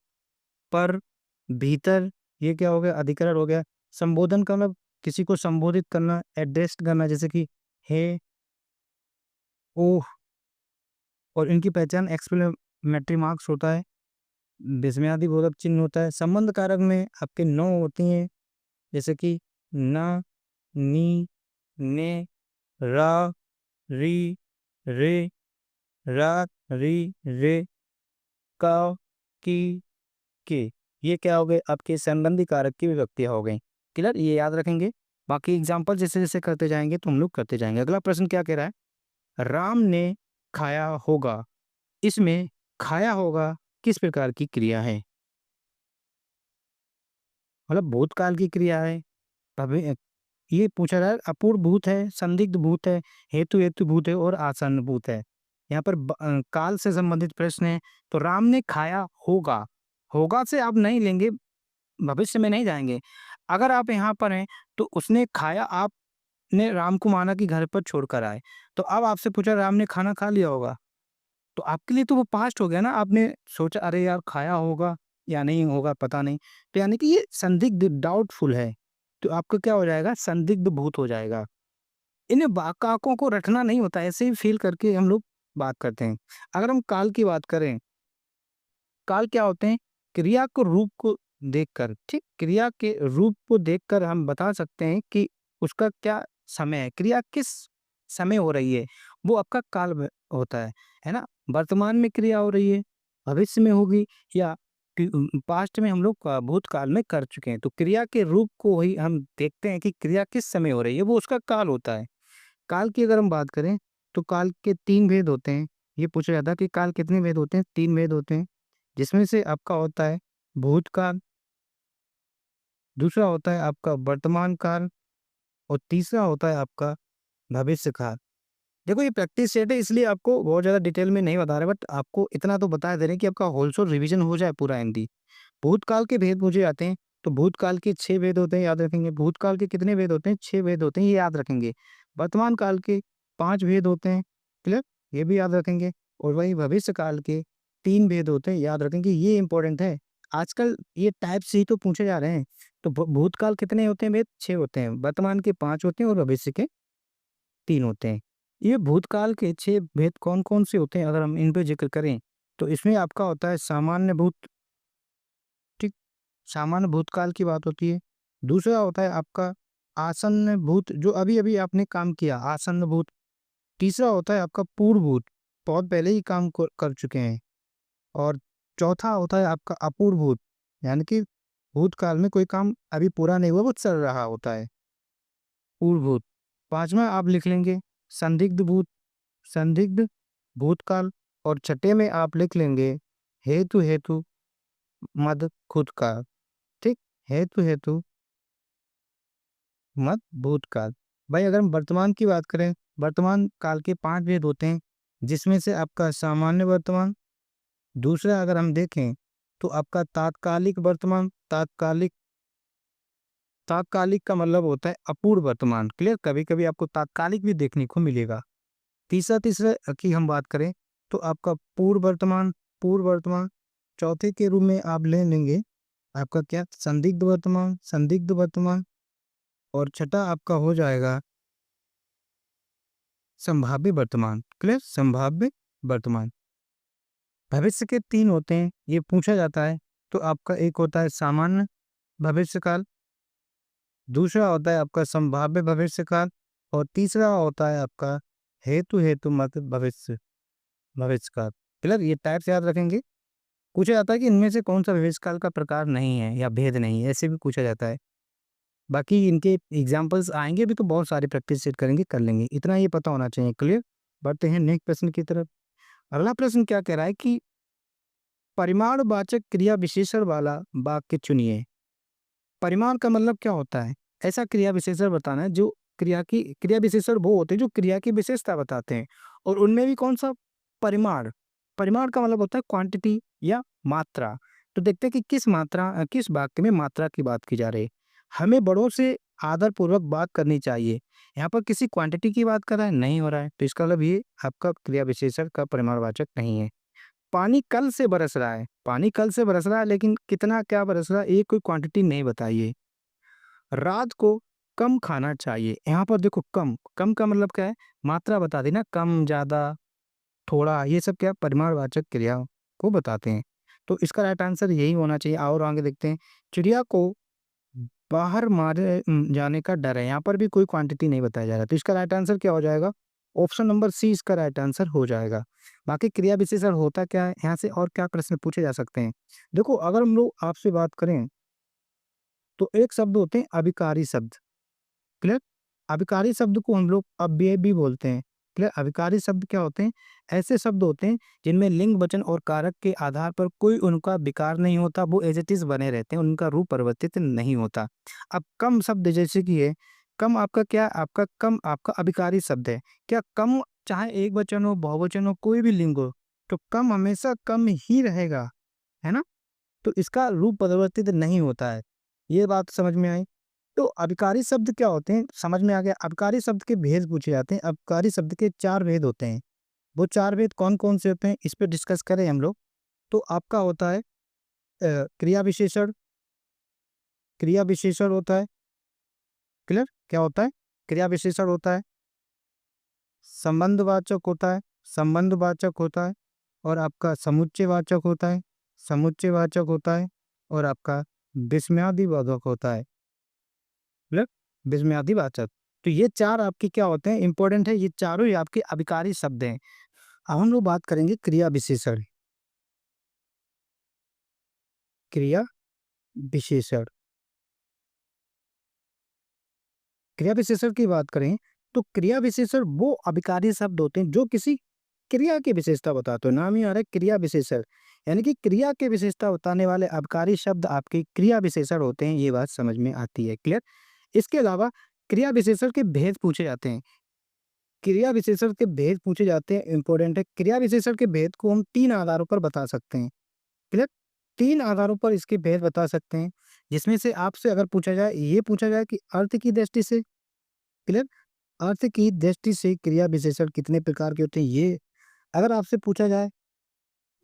पर, भीतर, ये क्या हो गया, अधिकरण हो गया। संबोधन का मतलब किसी को संबोधित करना, एड्रेस करना, जैसे कि हे, ओह, और इनकी पहचान एक्सक्लेमेटरी मार्क्स होता है, विस्मयादिबोधक चिन्ह होता है। संबंध कारक में आपके नौ होती हैं, जैसे कि न, नी, ने, रा, री, रे, रा, री, रे, का, की, के। ये क्या हो गए, आपके संबंधी कारक की विभक्तियां हो गई। क्लियर? ये याद रखेंगे। बाकी एग्जाम्पल जैसे जैसे करते जाएंगे तो हम लोग करते जाएंगे। अगला प्रश्न क्या कह रहा है, राम ने खाया होगा, इसमें खाया होगा किस प्रकार की क्रिया है, मतलब भूतकाल की क्रिया है। अभी ये पूछा रहा है, अपूर्व भूत है, संदिग्ध भूत है, हेतु हेतु भूत है, और आसन्न भूत है। यहाँ पर काल से संबंधित प्रश्न है। तो राम ने खाया होगा, होगा से आप नहीं लेंगे, भविष्य में नहीं जाएंगे। अगर आप यहाँ पर हैं तो उसने खाया, आपने राम को माना कि घर पर छोड़कर आए, तो अब आपसे पूछा राम ने खाना खा लिया होगा, तो आपके लिए तो वो पास्ट हो गया ना। आपने सोचा अरे यार खाया होगा या नहीं होगा पता नहीं, तो यानी कि ये संदिग्ध, डाउटफुल है, तो आपका क्या हो जाएगा, संदिग्ध भूत हो जाएगा। इन्हें वाक्यांकों को रटना नहीं होता, ऐसे ही फील करके हम लोग बात करते हैं। अगर हम काल की बात करें, काल क्या होते हैं, क्रिया को रूप को देखकर, ठीक, क्रिया के रूप को देखकर हम बता सकते हैं कि उसका क्या समय है, क्रिया किस समय हो रही है, वो आपका काल होता है ना। वर्तमान में क्रिया हो रही है, भविष्य में होगी, या पास्ट में हम लोग भूतकाल में कर चुके हैं, तो क्रिया के रूप को ही हम देखते हैं कि क्रिया किस समय हो रही है, वो उसका काल होता है। काल की अगर हम बात करें तो काल के 3 भेद होते हैं। ये पूछा जाता है कि काल कितने भेद होते हैं, 3 भेद होते हैं, जिसमें से आपका होता है भूतकाल, दूसरा होता है आपका वर्तमान काल, और तीसरा होता है आपका भविष्य काल। देखो ये प्रैक्टिस सेट है, इसलिए आपको बहुत ज़्यादा डिटेल में नहीं बता रहे, बट आपको इतना तो बता दे रहे हैं कि आपका होलसेल रिवीजन हो जाए पूरा हिंदी। भूतकाल के भेद पूछे जाते हैं, तो भूतकाल के 6 भेद होते हैं, याद रखेंगे। भूतकाल के कितने भेद होते हैं, 6 भेद होते हैं, ये याद रखेंगे। वर्तमान काल के 5 भेद होते हैं, क्लियर, ये भी याद रखेंगे। और वही भविष्य काल के 3 भेद होते हैं, याद रखेंगे, ये इंपॉर्टेंट है। आजकल ये टाइप से ही तो पूछे जा रहे हैं। तो भूतकाल कितने होते हैं भेद, 6 होते हैं, वर्तमान के 5 होते हैं, और भविष्य के 3 होते हैं। ये भूतकाल के 6 भेद कौन कौन से होते हैं, अगर हम इन पे जिक्र करें तो इसमें आपका होता है सामान्य भूत, ठीक, सामान्य भूतकाल की बात होती है। दूसरा होता है आपका आसन्न भूत, जो अभी-अभी आपने काम किया, आसन्न भूत। तीसरा होता है आपका पूर्व भूत, बहुत पहले ही काम कर चुके हैं। और चौथा होता है आपका अपूर्व भूत, यानी कि भूतकाल में कोई काम अभी पूरा नहीं हुआ, वो चल रहा होता है, पूर्व भूत। पांचवा आप लिख लेंगे संदिग्ध भूत, संदिग्ध भूतकाल। और छठे में आप लिख लेंगे हेतु हेतु मद खुद का, ठीक, हेतु हेतु मत भूतकाल। भाई अगर हम वर्तमान की बात करें, वर्तमान काल के 5 भेद होते हैं, जिसमें से आपका सामान्य वर्तमान, दूसरा अगर हम देखें तो आपका तात्कालिक वर्तमान, तात्कालिक, तात्कालिक का मतलब होता है अपूर्व वर्तमान, क्लियर, कभी कभी आपको तात्कालिक भी देखने को मिलेगा। तीसरा तीसरा की हम बात करें तो आपका पूर्व वर्तमान, पूर्व वर्तमान। चौथे के रूप में आप ले लेंगे आपका क्या, संदिग्ध वर्तमान, संदिग्ध वर्तमान। और छठा आपका हो जाएगा संभाव्य वर्तमान। क्लियर? संभाव्य वर्तमान। भविष्य के 3 होते हैं, ये पूछा जाता है। तो आपका एक होता है सामान्य भविष्यकाल, दूसरा होता है आपका संभाव्य भविष्यकाल और तीसरा होता है आपका हेतु मत भविष्यकाल। क्लियर? ये टाइप्स याद रखेंगे। पूछा जाता है कि इनमें से कौन सा भविष्यकाल का प्रकार नहीं है या भेद नहीं है, ऐसे भी पूछा जाता है। बाकी इनके एग्जाम्पल्स आएंगे भी तो बहुत सारे प्रैक्टिस सेट करेंगे, कर लेंगे। इतना ये पता होना चाहिए। क्लियर? बढ़ते हैं नेक्स्ट प्रश्न की तरफ। अगला प्रश्न क्या कह रहा है कि परिमाणवाचक क्रिया विशेषण वाला वाक्य चुनिए। परिमाण का मतलब क्या होता है? ऐसा क्रिया विशेषण बताना है जो क्रिया विशेषण वो होते हैं जो क्रिया की विशेषता बताते हैं और उनमें भी कौन सा परिमाण। परिमाण का मतलब होता है क्वांटिटी या मात्रा। तो देखते हैं कि किस वाक्य में मात्रा की बात की जा रही है। हमें बड़ों से आदर पूर्वक बात करनी चाहिए। यहाँ पर किसी क्वांटिटी की बात कर रहा है, नहीं हो रहा है, तो इसका मतलब ये आपका क्रिया विशेषण का परिमाणवाचक नहीं है। पानी कल से बरस रहा है, पानी कल से बरस रहा है, लेकिन कितना क्या बरस रहा है ये कोई क्वांटिटी नहीं बताइए। रात को कम खाना चाहिए, यहाँ पर देखो कम, कम का मतलब क्या है? मात्रा बता देना, कम, ज़्यादा, थोड़ा, ये सब क्या परिमाणवाचक क्रिया को बताते हैं। तो इसका राइट आंसर यही होना चाहिए। और आगे देखते हैं, चिड़िया को बाहर मारे जाने का डर है, यहाँ पर भी कोई क्वांटिटी नहीं बताया जा रहा, तो इसका राइट आंसर क्या हो जाएगा? ऑप्शन नंबर सी इसका राइट आंसर हो जाएगा। बाकी क्रिया विशेषण होता क्या है, यहाँ से और क्या प्रश्न पूछे जा सकते हैं। देखो अगर हम लोग आपसे बात करें तो एक शब्द होते हैं अभिकारी शब्द। क्लियर? अभिकारी शब्द को हम लोग अव्यय भी बोलते हैं। क्लियर? अभिकारी शब्द क्या होते हैं? ऐसे शब्द होते हैं जिनमें लिंग वचन और कारक के आधार पर कोई उनका विकार नहीं होता, वो एज इट इज बने रहते हैं, उनका रूप परिवर्तित नहीं होता। अब कम शब्द जैसे कि है, कम आपका क्या, आपका कम आपका अभिकारी शब्द है। क्या कम चाहे एक वचन हो, बहुवचन हो, कोई भी लिंग हो, तो कम हमेशा कम ही रहेगा, है ना? तो इसका रूप परिवर्तित नहीं होता है। ये बात समझ में आई? तो अभिकारी शब्द क्या होते हैं, समझ में आ गया। अभिकारी शब्द के भेद पूछे जाते हैं। अभिकारी शब्द के 4 भेद होते हैं। वो 4 भेद कौन-कौन से होते हैं, इस पे डिस्कस करें हम लोग। तो आपका होता है क्रिया विशेषण होता है। क्लियर? क्या होता है? क्रिया विशेषण होता है, संबंधवाचक होता है, संबंधवाचक होता है और आपका समुच्चयवाचक होता है, समुच्चयवाचक होता है और आपका विस्मयादिबोधक होता है। क्लियर? विस्मयादिवाचक। तो ये 4 आपके क्या होते हैं, इंपॉर्टेंट है, ये चारों ही आपके अभिकारी शब्द हैं। अब हम लोग बात करेंगे क्रिया विशेषण। क्रिया विशेषण, क्रिया विशेषण की बात करें तो क्रिया विशेषण वो अभिकारी शब्द होते हैं जो किसी क्रिया की विशेषता बताते हो। नाम ही आ रहा है क्रिया विशेषण, यानी कि क्रिया की विशेषता बताने वाले अभिकारी शब्द आपके क्रिया विशेषण होते हैं। ये बात समझ में आती है। क्लियर? इसके अलावा क्रिया विशेषण के भेद पूछे जाते हैं। क्रिया विशेषण के भेद पूछे जाते हैं, इंपॉर्टेंट है। क्रिया विशेषण के भेद को हम 3 आधारों पर बता सकते हैं। क्लियर? 3 आधारों पर इसके भेद बता सकते हैं, जिसमें से आपसे अगर पूछा जाए, ये पूछा जाए कि अर्थ की दृष्टि से। क्लियर? अर्थ की दृष्टि से क्रिया विशेषण कितने प्रकार के होते हैं, ये अगर आपसे पूछा जाए।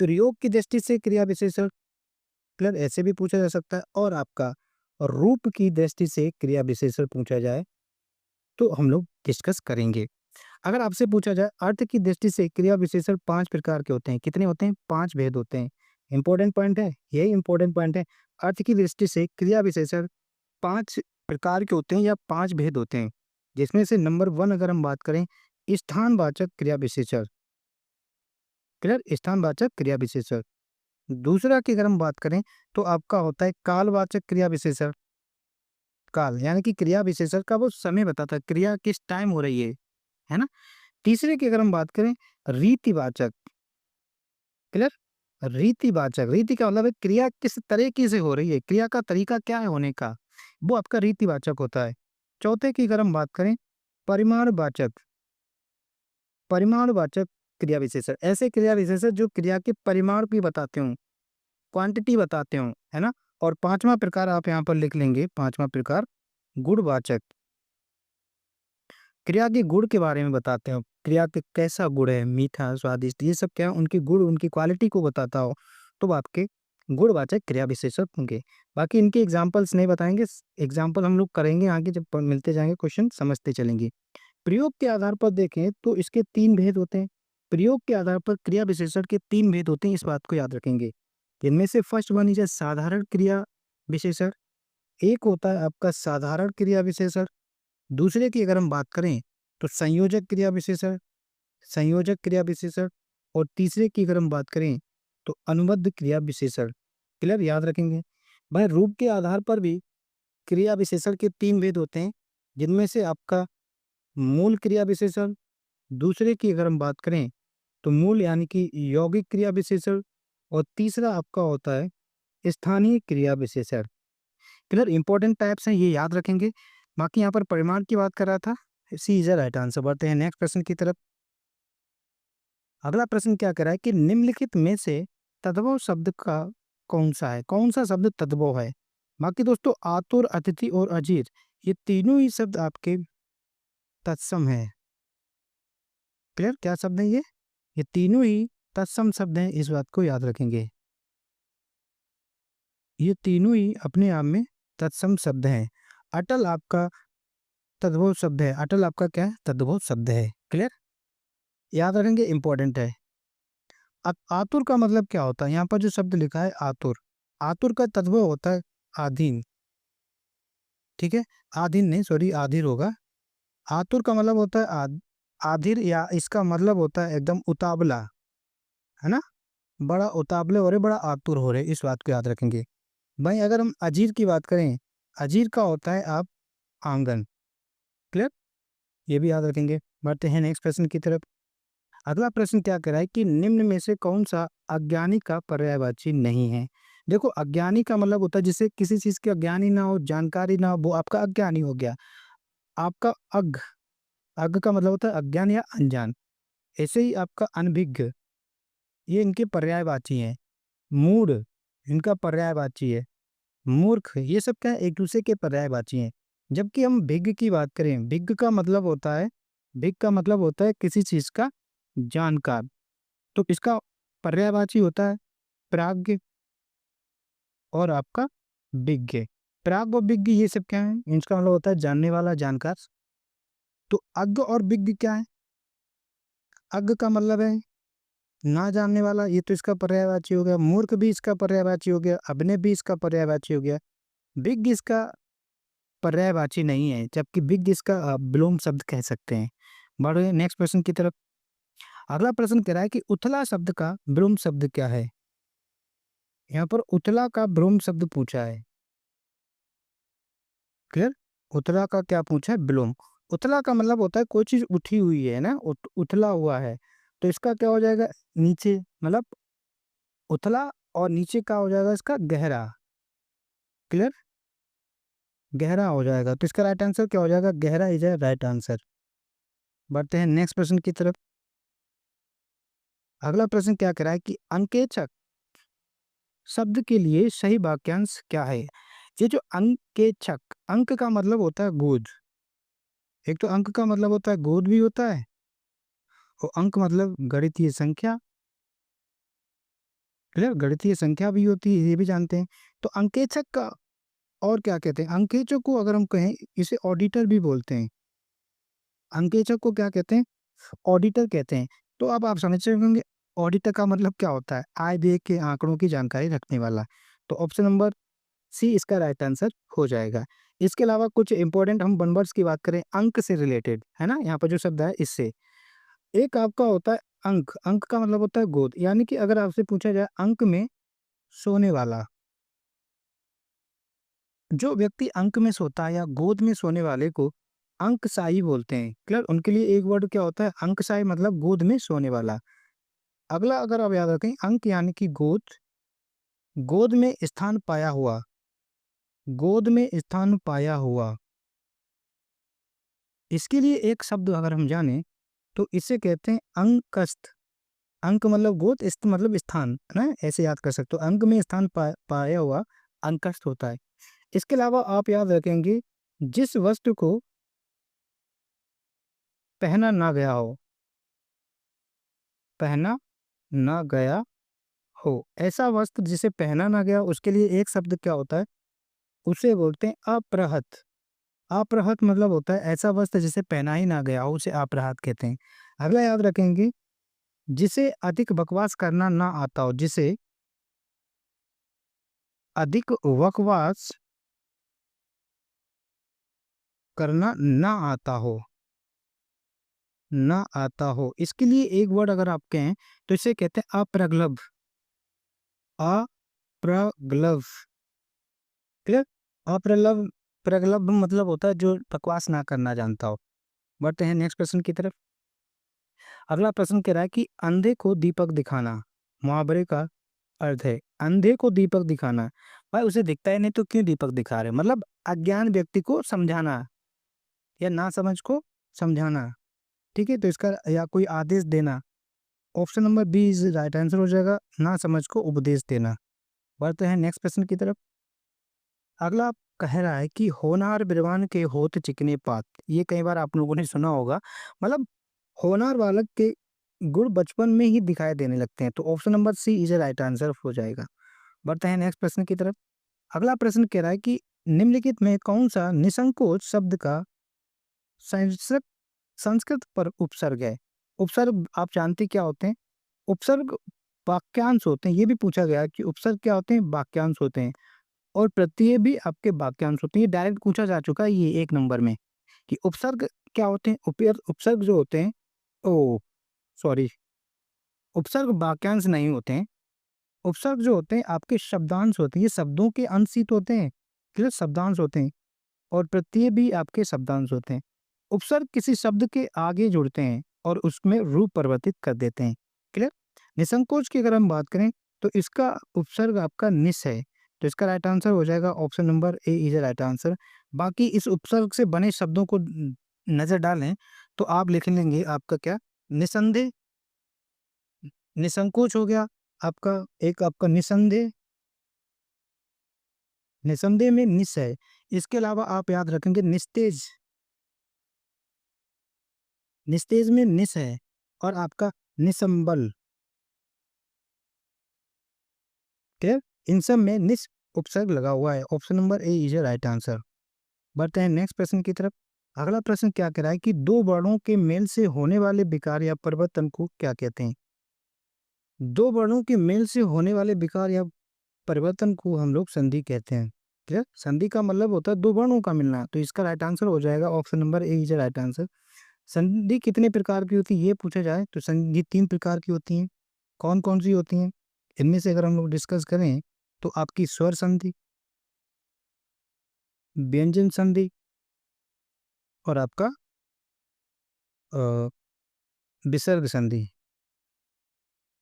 प्रयोग की दृष्टि से क्रिया विशेषण, क्लियर, ऐसे भी पूछा जा सकता है। और आपका रूप की दृष्टि से क्रिया विशेषण पूछा जाए तो हम लोग डिस्कस करेंगे। अगर आपसे पूछा जाए अर्थ की दृष्टि से क्रिया विशेषण 5 प्रकार के होते हैं। कितने होते हैं? 5 भेद होते हैं। इंपॉर्टेंट पॉइंट है, यही इंपॉर्टेंट पॉइंट है। अर्थ की दृष्टि से क्रिया विशेषण 5 प्रकार के होते हैं या 5 भेद होते हैं, जिसमें से नंबर 1 अगर हम बात करें, स्थानवाचक क्रिया विशेषण। क्लियर? स्थानवाचक क्रिया विशेषण। दूसरा की अगर हम बात करें तो आपका होता है कालवाचक क्रिया विशेषण। काल यानी कि क्रिया विशेषण का वो समय बताता है, क्रिया किस टाइम हो रही है ना? तीसरे की अगर हम बात करें, रीतिवाचक। क्लियर? रीतिवाचक, रीति का मतलब है क्रिया किस तरीके से हो रही है, क्रिया का तरीका क्या है होने का, वो आपका रीतिवाचक होता है। चौथे की अगर हम बात करें, परिमाणवाचक। परिमाणवाचक क्रिया विशेषण, ऐसे क्रिया विशेषण जो क्रिया के परिमाण भी बताते हो, क्वांटिटी बताते हो, है ना? और पांचवा प्रकार आप यहाँ पर लिख लेंगे, पांचवा प्रकार गुणवाचक। क्रिया के गुण के बारे में बताते हो, क्रिया के कैसा गुण है, मीठा, स्वादिष्ट, ये सब क्या है, उनके गुण, उनकी क्वालिटी को बताता हो, तो वो आपके गुणवाचक क्रिया विशेषण होंगे। बाकी इनके एग्जाम्पल्स नहीं बताएंगे, एग्जाम्पल हम लोग करेंगे आगे जब मिलते जाएंगे, क्वेश्चन समझते चलेंगे। प्रयोग के आधार पर देखें तो इसके 3 भेद होते हैं। प्रयोग के आधार पर क्रिया विशेषण के 3 भेद होते हैं, इस बात को याद रखेंगे। इनमें से फर्स्ट वन इज साधारण क्रिया विशेषण। एक होता है आपका साधारण क्रिया विशेषण। दूसरे की अगर हम बात करें तो संयोजक क्रिया विशेषण, संयोजक क्रिया विशेषण। और तीसरे की अगर हम बात करें तो अनुबंध क्रिया विशेषण। क्लियर, याद रखेंगे भाई। रूप के आधार पर भी क्रिया विशेषण के 3 भेद होते हैं, जिनमें से आपका मूल क्रिया विशेषण। दूसरे की अगर हम बात करें तो मूल यानी कि यौगिक क्रिया विशेषण। और तीसरा आपका होता है स्थानीय क्रिया विशेषण। क्लियर, इंपॉर्टेंट टाइप्स हैं, ये याद रखेंगे। बाकी यहाँ पर परिमाण की बात कर रहा था, सी इज राइट आंसर। बढ़ते हैं नेक्स्ट प्रश्न की तरफ। अगला प्रश्न क्या कह रहा है कि निम्नलिखित में से तद्भव शब्द का कौन सा है, कौन सा शब्द तद्भव है। बाकी दोस्तों आतुर, अतिथि और अजीर, ये तीनों ही शब्द आपके तत्सम है। क्लियर, क्या शब्द है ये तीनों ही तत्सम शब्द हैं, इस बात को याद रखेंगे। ये तीनों ही अपने आप में तत्सम शब्द हैं। अटल आपका तद्भव शब्द है, अटल आपका क्या है, तद्भव शब्द है। क्लियर, याद रखेंगे, इंपॉर्टेंट है। अब आतुर का मतलब क्या होता है, यहाँ पर जो शब्द लिखा है आतुर, आतुर का तद्भव होता है आधीन। ठीक है, आधीन नहीं, सॉरी, आधीर होगा। आतुर का मतलब होता है आधीर, या इसका मतलब होता है एकदम उतावला, है ना, बड़ा उतावले हो रहे, बड़ा आतुर हो रहे, इस बात को याद रखेंगे भाई। अगर हम अजीर की बात करें, अजीर का होता है आप आंगन। क्लियर, ये भी याद रखेंगे। बढ़ते हैं नेक्स्ट प्रश्न की तरफ। अगला प्रश्न क्या कह रहा है कि निम्न में से कौन सा अज्ञानी का पर्यायवाची नहीं है। देखो अज्ञानी का मतलब होता है जिसे किसी चीज की अज्ञानी ना हो, जानकारी ना हो, वो आपका अज्ञानी हो गया। आपका अज्ञ, अज्ञ का मतलब होता है अज्ञान या अनजान। ऐसे ही आपका अनभिज्ञ, ये इनके पर्यायवाची हैं। मूढ़ इनका पर्यायवाची है। मूर्ख, ये सब क्या है, एक दूसरे के पर्यायवाची हैं। जबकि हम भिज्ञ की बात करें, भिज्ञ का मतलब होता है, भिज्ञ का मतलब होता है किसी चीज का जानकार। तो इसका पर्यायवाची होता है प्राज्ञ और आपका विज्ञ। प्राज्ञ और विज्ञ ये सब क्या है, इनका मतलब होता है जानने वाला, जानकार। तो अज्ञ और विज्ञ क्या है, अज्ञ का मतलब है ना जानने वाला, ये तो इसका पर्यायवाची हो गया। मूर्ख भी इसका पर्यायवाची हो गया, अभिनय भी इसका पर्यायवाची हो गया। विज्ञ इसका पर्यायवाची नहीं है, जबकि विज्ञ इसका विलोम शब्द कह सकते हैं। बढ़े नेक्स्ट प्रश्न की तरफ। अगला प्रश्न कह रहा है कि उथला शब्द का विलोम शब्द क्या है। यहाँ पर उथला का विलोम शब्द पूछा है। क्लियर, उथला का क्या पूछा है, विलोम। उथला का मतलब होता है कोई चीज उठी हुई है ना, उथला हुआ है, तो इसका क्या हो जाएगा, नीचे, मतलब उथला, और नीचे का हो जाएगा इसका गहरा। क्लियर, गहरा हो जाएगा, तो इसका राइट आंसर क्या हो जाएगा, गहरा इज राइट आंसर। बढ़ते हैं नेक्स्ट प्रश्न की तरफ। अगला प्रश्न क्या कह रहा है कि अंकेचक शब्द के लिए सही वाक्यांश क्या है। ये जो अंकेचक, अंक का मतलब होता है गोद, एक तो अंक का मतलब होता है गोद भी होता है, और अंक मतलब गणितीय संख्या। क्लियर, गणितीय संख्या भी होती है, ये भी जानते हैं। तो अंकेचक का और क्या कहते हैं, अंकेचक को अगर हम कहें, इसे ऑडिटर भी बोलते हैं। अंकेचक को क्या कहते हैं, ऑडिटर कहते हैं। तो अब आप समझ रहे होंगे ऑडिटर का मतलब क्या होता है, आय व्यय के आंकड़ों की जानकारी रखने वाला। तो ऑप्शन नंबर सी इसका राइट आंसर हो जाएगा। इसके अलावा कुछ इंपॉर्टेंट हम वन वर्ड्स की बात करें अंक से रिलेटेड, है ना, यहाँ पर जो शब्द है इससे, एक आपका होता है अंक, अंक का मतलब होता है गोद। यानी कि अगर आपसे पूछा जाए अंक में सोने वाला, जो व्यक्ति अंक में सोता है या गोद में सोने वाले को अंकशाही बोलते हैं। क्लियर, उनके लिए एक वर्ड क्या होता है, अंकशाही, मतलब गोद में सोने वाला। अगला अगर आप याद रखें, अंक यानी कि गोद, गोद में स्थान पाया हुआ, गोद में स्थान पाया हुआ। इसके लिए एक शब्द अगर हम जाने तो इसे कहते हैं अंकस्थ। अंक मतलब गोद, स्थ मतलब स्थान, है ना, ऐसे याद कर सकते हो। अंक में स्थान पाया हुआ अंकस्थ होता है। इसके अलावा आप याद रखेंगे जिस वस्तु को पहना ना गया हो, पहना ना गया हो, ऐसा वस्त्र जिसे पहना ना गया उसके लिए एक शब्द क्या होता है? उसे बोलते हैं अपरहत। अपरहत मतलब होता है ऐसा वस्त्र जिसे पहना ही ना गया हो, उसे अपरहत कहते हैं। अगला याद रखेंगे, जिसे अधिक बकवास करना ना आता हो, जिसे अधिक बकवास करना ना आता हो, ना आता हो, इसके लिए एक वर्ड अगर आप कहें तो इसे कहते हैं अप्रगल्भ। अप्रगल्भ, क्लियर? अप्रगल्भ, प्रगल्भ मतलब होता है जो बकवास ना करना जानता हो। बढ़ते हैं नेक्स्ट प्रश्न की तरफ। अगला प्रश्न कह रहा है कि अंधे को दीपक दिखाना, मुहावरे का अर्थ है अंधे को दीपक दिखाना। भाई उसे दिखता है नहीं तो क्यों दीपक दिखा रहे? मतलब अज्ञान व्यक्ति को समझाना या ना समझ को समझाना। ठीक है, तो इसका या कोई आदेश देना। Option number B is right answer हो जाएगा, ना समझ को उपदेश देना। बढ़ते हैं नेक्स्ट प्रश्न की तरफ। अगला कह रहा है कि होनार बिरवान के होत चिकने पात। ये कई बार आप लोगों ने सुना होगा। मतलब होनार बालक के गुण बचपन में ही दिखाई देने लगते हैं, तो option number C is right answer हो जाएगा। बढ़ते हैं नेक्स्ट प्रश्न की तरफ। अगला प्रश्न कह रहा है कि निम्नलिखित में कौन सा निसंकोच शब्द का संस्कृत संस्कृत पर उपसर्ग है? उपसर्ग आप जानते क्या होते हैं? उपसर्ग वाक्यांश होते हैं। ये भी पूछा गया है कि उपसर्ग क्या होते हैं? वाक्यांश होते हैं। और प्रत्यय भी आपके वाक्यांश होते हैं। ये डायरेक्ट पूछा जा चुका है ये 1 नंबर में कि उपसर्ग क्या होते हैं? उपसर्ग जो होते हैं, ओह! सॉरी, उपसर्ग वाक्यांश नहीं होते हैं। उपसर्ग जो होते हैं आपके शब्दांश होते हैं। ये शब्दों के अंश ही तो होते हैं, क्लियर? शब्दांश होते हैं। और प्रत्यय भी आपके शब्दांश होते हैं। उपसर्ग किसी शब्द के आगे जुड़ते हैं और उसमें रूप परिवर्तित कर देते हैं, क्लियर? निसंकोच की अगर हम बात करें तो इसका उपसर्ग आपका निस है, तो इसका राइट आंसर हो जाएगा option number A is right answer. बाकी इस उपसर्ग से बने शब्दों को नजर डालें तो आप लिख लेंगे आपका क्या? निसंदेह, निसंकोच हो गया आपका, एक आपका निसंदेह, निसंदेह में निस है। इसके अलावा आप याद रखेंगे निस्तेज, निस्तेज में निस है। और आपका निसंबल, क्लियर? इन सब में निस उपसर्ग लगा हुआ है। Option number A is right answer. बढ़ते हैं नेक्स्ट प्रश्न की तरफ। अगला प्रश्न क्या कह रहा है कि दो वर्णों के मेल से होने वाले विकार या परिवर्तन को क्या कहते हैं? दो वर्णों के मेल से होने वाले विकार या परिवर्तन को हम लोग संधि कहते हैं, क्लियर? संधि का मतलब होता है दो वर्णों का मिलना, तो इसका राइट आंसर हो जाएगा option number A is right answer. संधि कितने प्रकार की होती है ये पूछा जाए तो संधि 3 प्रकार की होती हैं। कौन-कौन सी होती हैं? इनमें से अगर हम लोग डिस्कस करें तो आपकी स्वर संधि, व्यंजन संधि और आपका अ, विसर्ग संधि,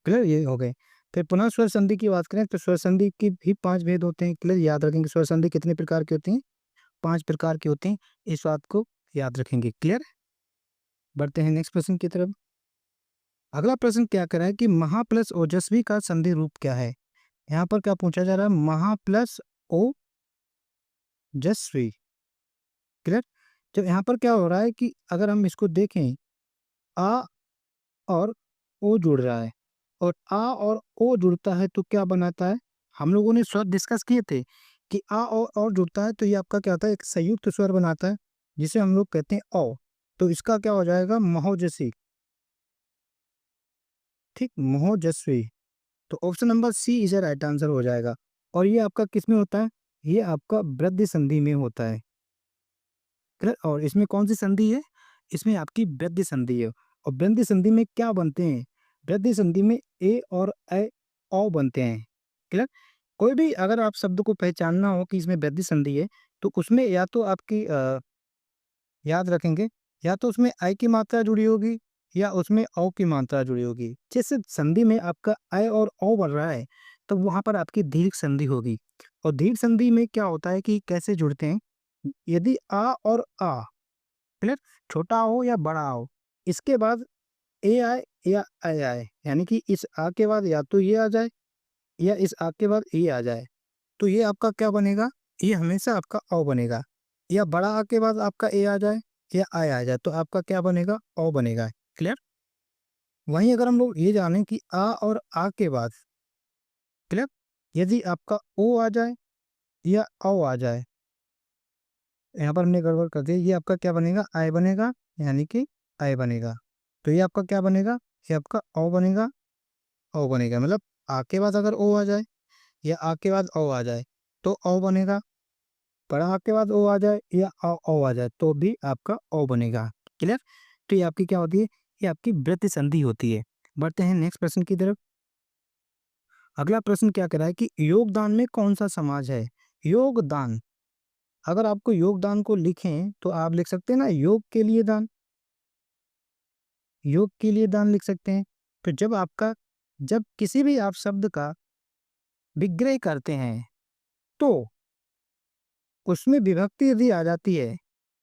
क्लियर? ये हो गए। फिर पुनः स्वर संधि की बात करें तो स्वर संधि की भी 5 भेद होते हैं, क्लियर? याद रखेंगे स्वर संधि कितने प्रकार की होती हैं? 5 प्रकार की होती हैं। इस बात को याद रखेंगे, क्लियर? बढ़ते हैं नेक्स्ट प्रश्न की तरफ। अगला प्रश्न क्या कर रहा है कि महा प्लस ओजस्वी का संधि रूप क्या है? यहाँ पर क्या पूछा जा रहा है? महा प्लस ओजस्वी, क्लियर? जब यहाँ पर क्या हो रहा है कि अगर हम इसको देखें, आ और ओ जुड़ रहा है और आ और ओ जुड़ता है तो क्या बनाता है? हम लोगों ने स्वर डिस्कस किए थे कि आ और जुड़ता है तो ये आपका क्या होता है? एक संयुक्त स्वर बनाता है जिसे हम लोग कहते हैं औ। तो इसका क्या हो जाएगा? महोजसी, ठीक? महोजस्वी। तो option number C is right answer हो जाएगा। और ये आपका किस में होता है? ये आपका वृद्धि संधि में होता है, क्लियर? और इसमें कौन सी संधि है? इसमें आपकी वृद्धि संधि है। और वृद्धि संधि में क्या बनते हैं? वृद्धि संधि में ए और ए औ बनते हैं, क्लियर? कोई भी अगर आप शब्द को पहचानना हो कि इसमें वृद्धि संधि है तो उसमें या तो आपकी याद रखेंगे, या तो उसमें आई की मात्रा जुड़ी होगी या उसमें औ की मात्रा जुड़ी होगी। जिस संधि में आपका आई और औ बन रहा है तो वहां पर आपकी दीर्घ संधि होगी। और दीर्घ संधि में क्या होता है कि कैसे जुड़ते हैं? यदि आ और आ, क्लियर? छोटा हो या बड़ा हो, इसके बाद ए आए या आई आए, यानी कि इस आ के बाद या तो ये आ जाए या इस आ के बाद ए आ जाए, तो ये आपका क्या बनेगा? ये हमेशा आपका औ बनेगा। या बड़ा आ के बाद आपका ए आ जाए या आई आ जाए तो आपका क्या बनेगा? औ बनेगा, क्लियर? वहीं अगर हम लोग ये जानें कि आ और आ के बाद क्लियर। यदि आपका ओ आ जाए या औ आ जाए, यहाँ पर हमने गड़बड़ कर दी, ये आपका क्या बनेगा, आय बनेगा, यानी कि आय बनेगा। तो ये आपका क्या बनेगा, ये आपका औ बनेगा, औ बनेगा। मतलब आ के बाद अगर ओ आ जाए या आ के बाद औ आ जाए तो औ बनेगा, पर आ के बाद ओ आ जाए या औ आ जाए तो भी आपका औ बनेगा। क्लियर। तो ये आपकी क्या होती है, ये आपकी वृत्ति संधि होती है। बढ़ते हैं नेक्स्ट प्रश्न की तरफ। अगला प्रश्न क्या कह रहा है कि योगदान में कौन सा समाज है। योगदान, अगर आपको योगदान को लिखें तो आप लिख सकते हैं ना, योग के लिए दान, योग के लिए दान लिख सकते हैं। तो जब किसी भी आप शब्द का विग्रह करते हैं तो उसमें विभक्ति यदि आ जाती है,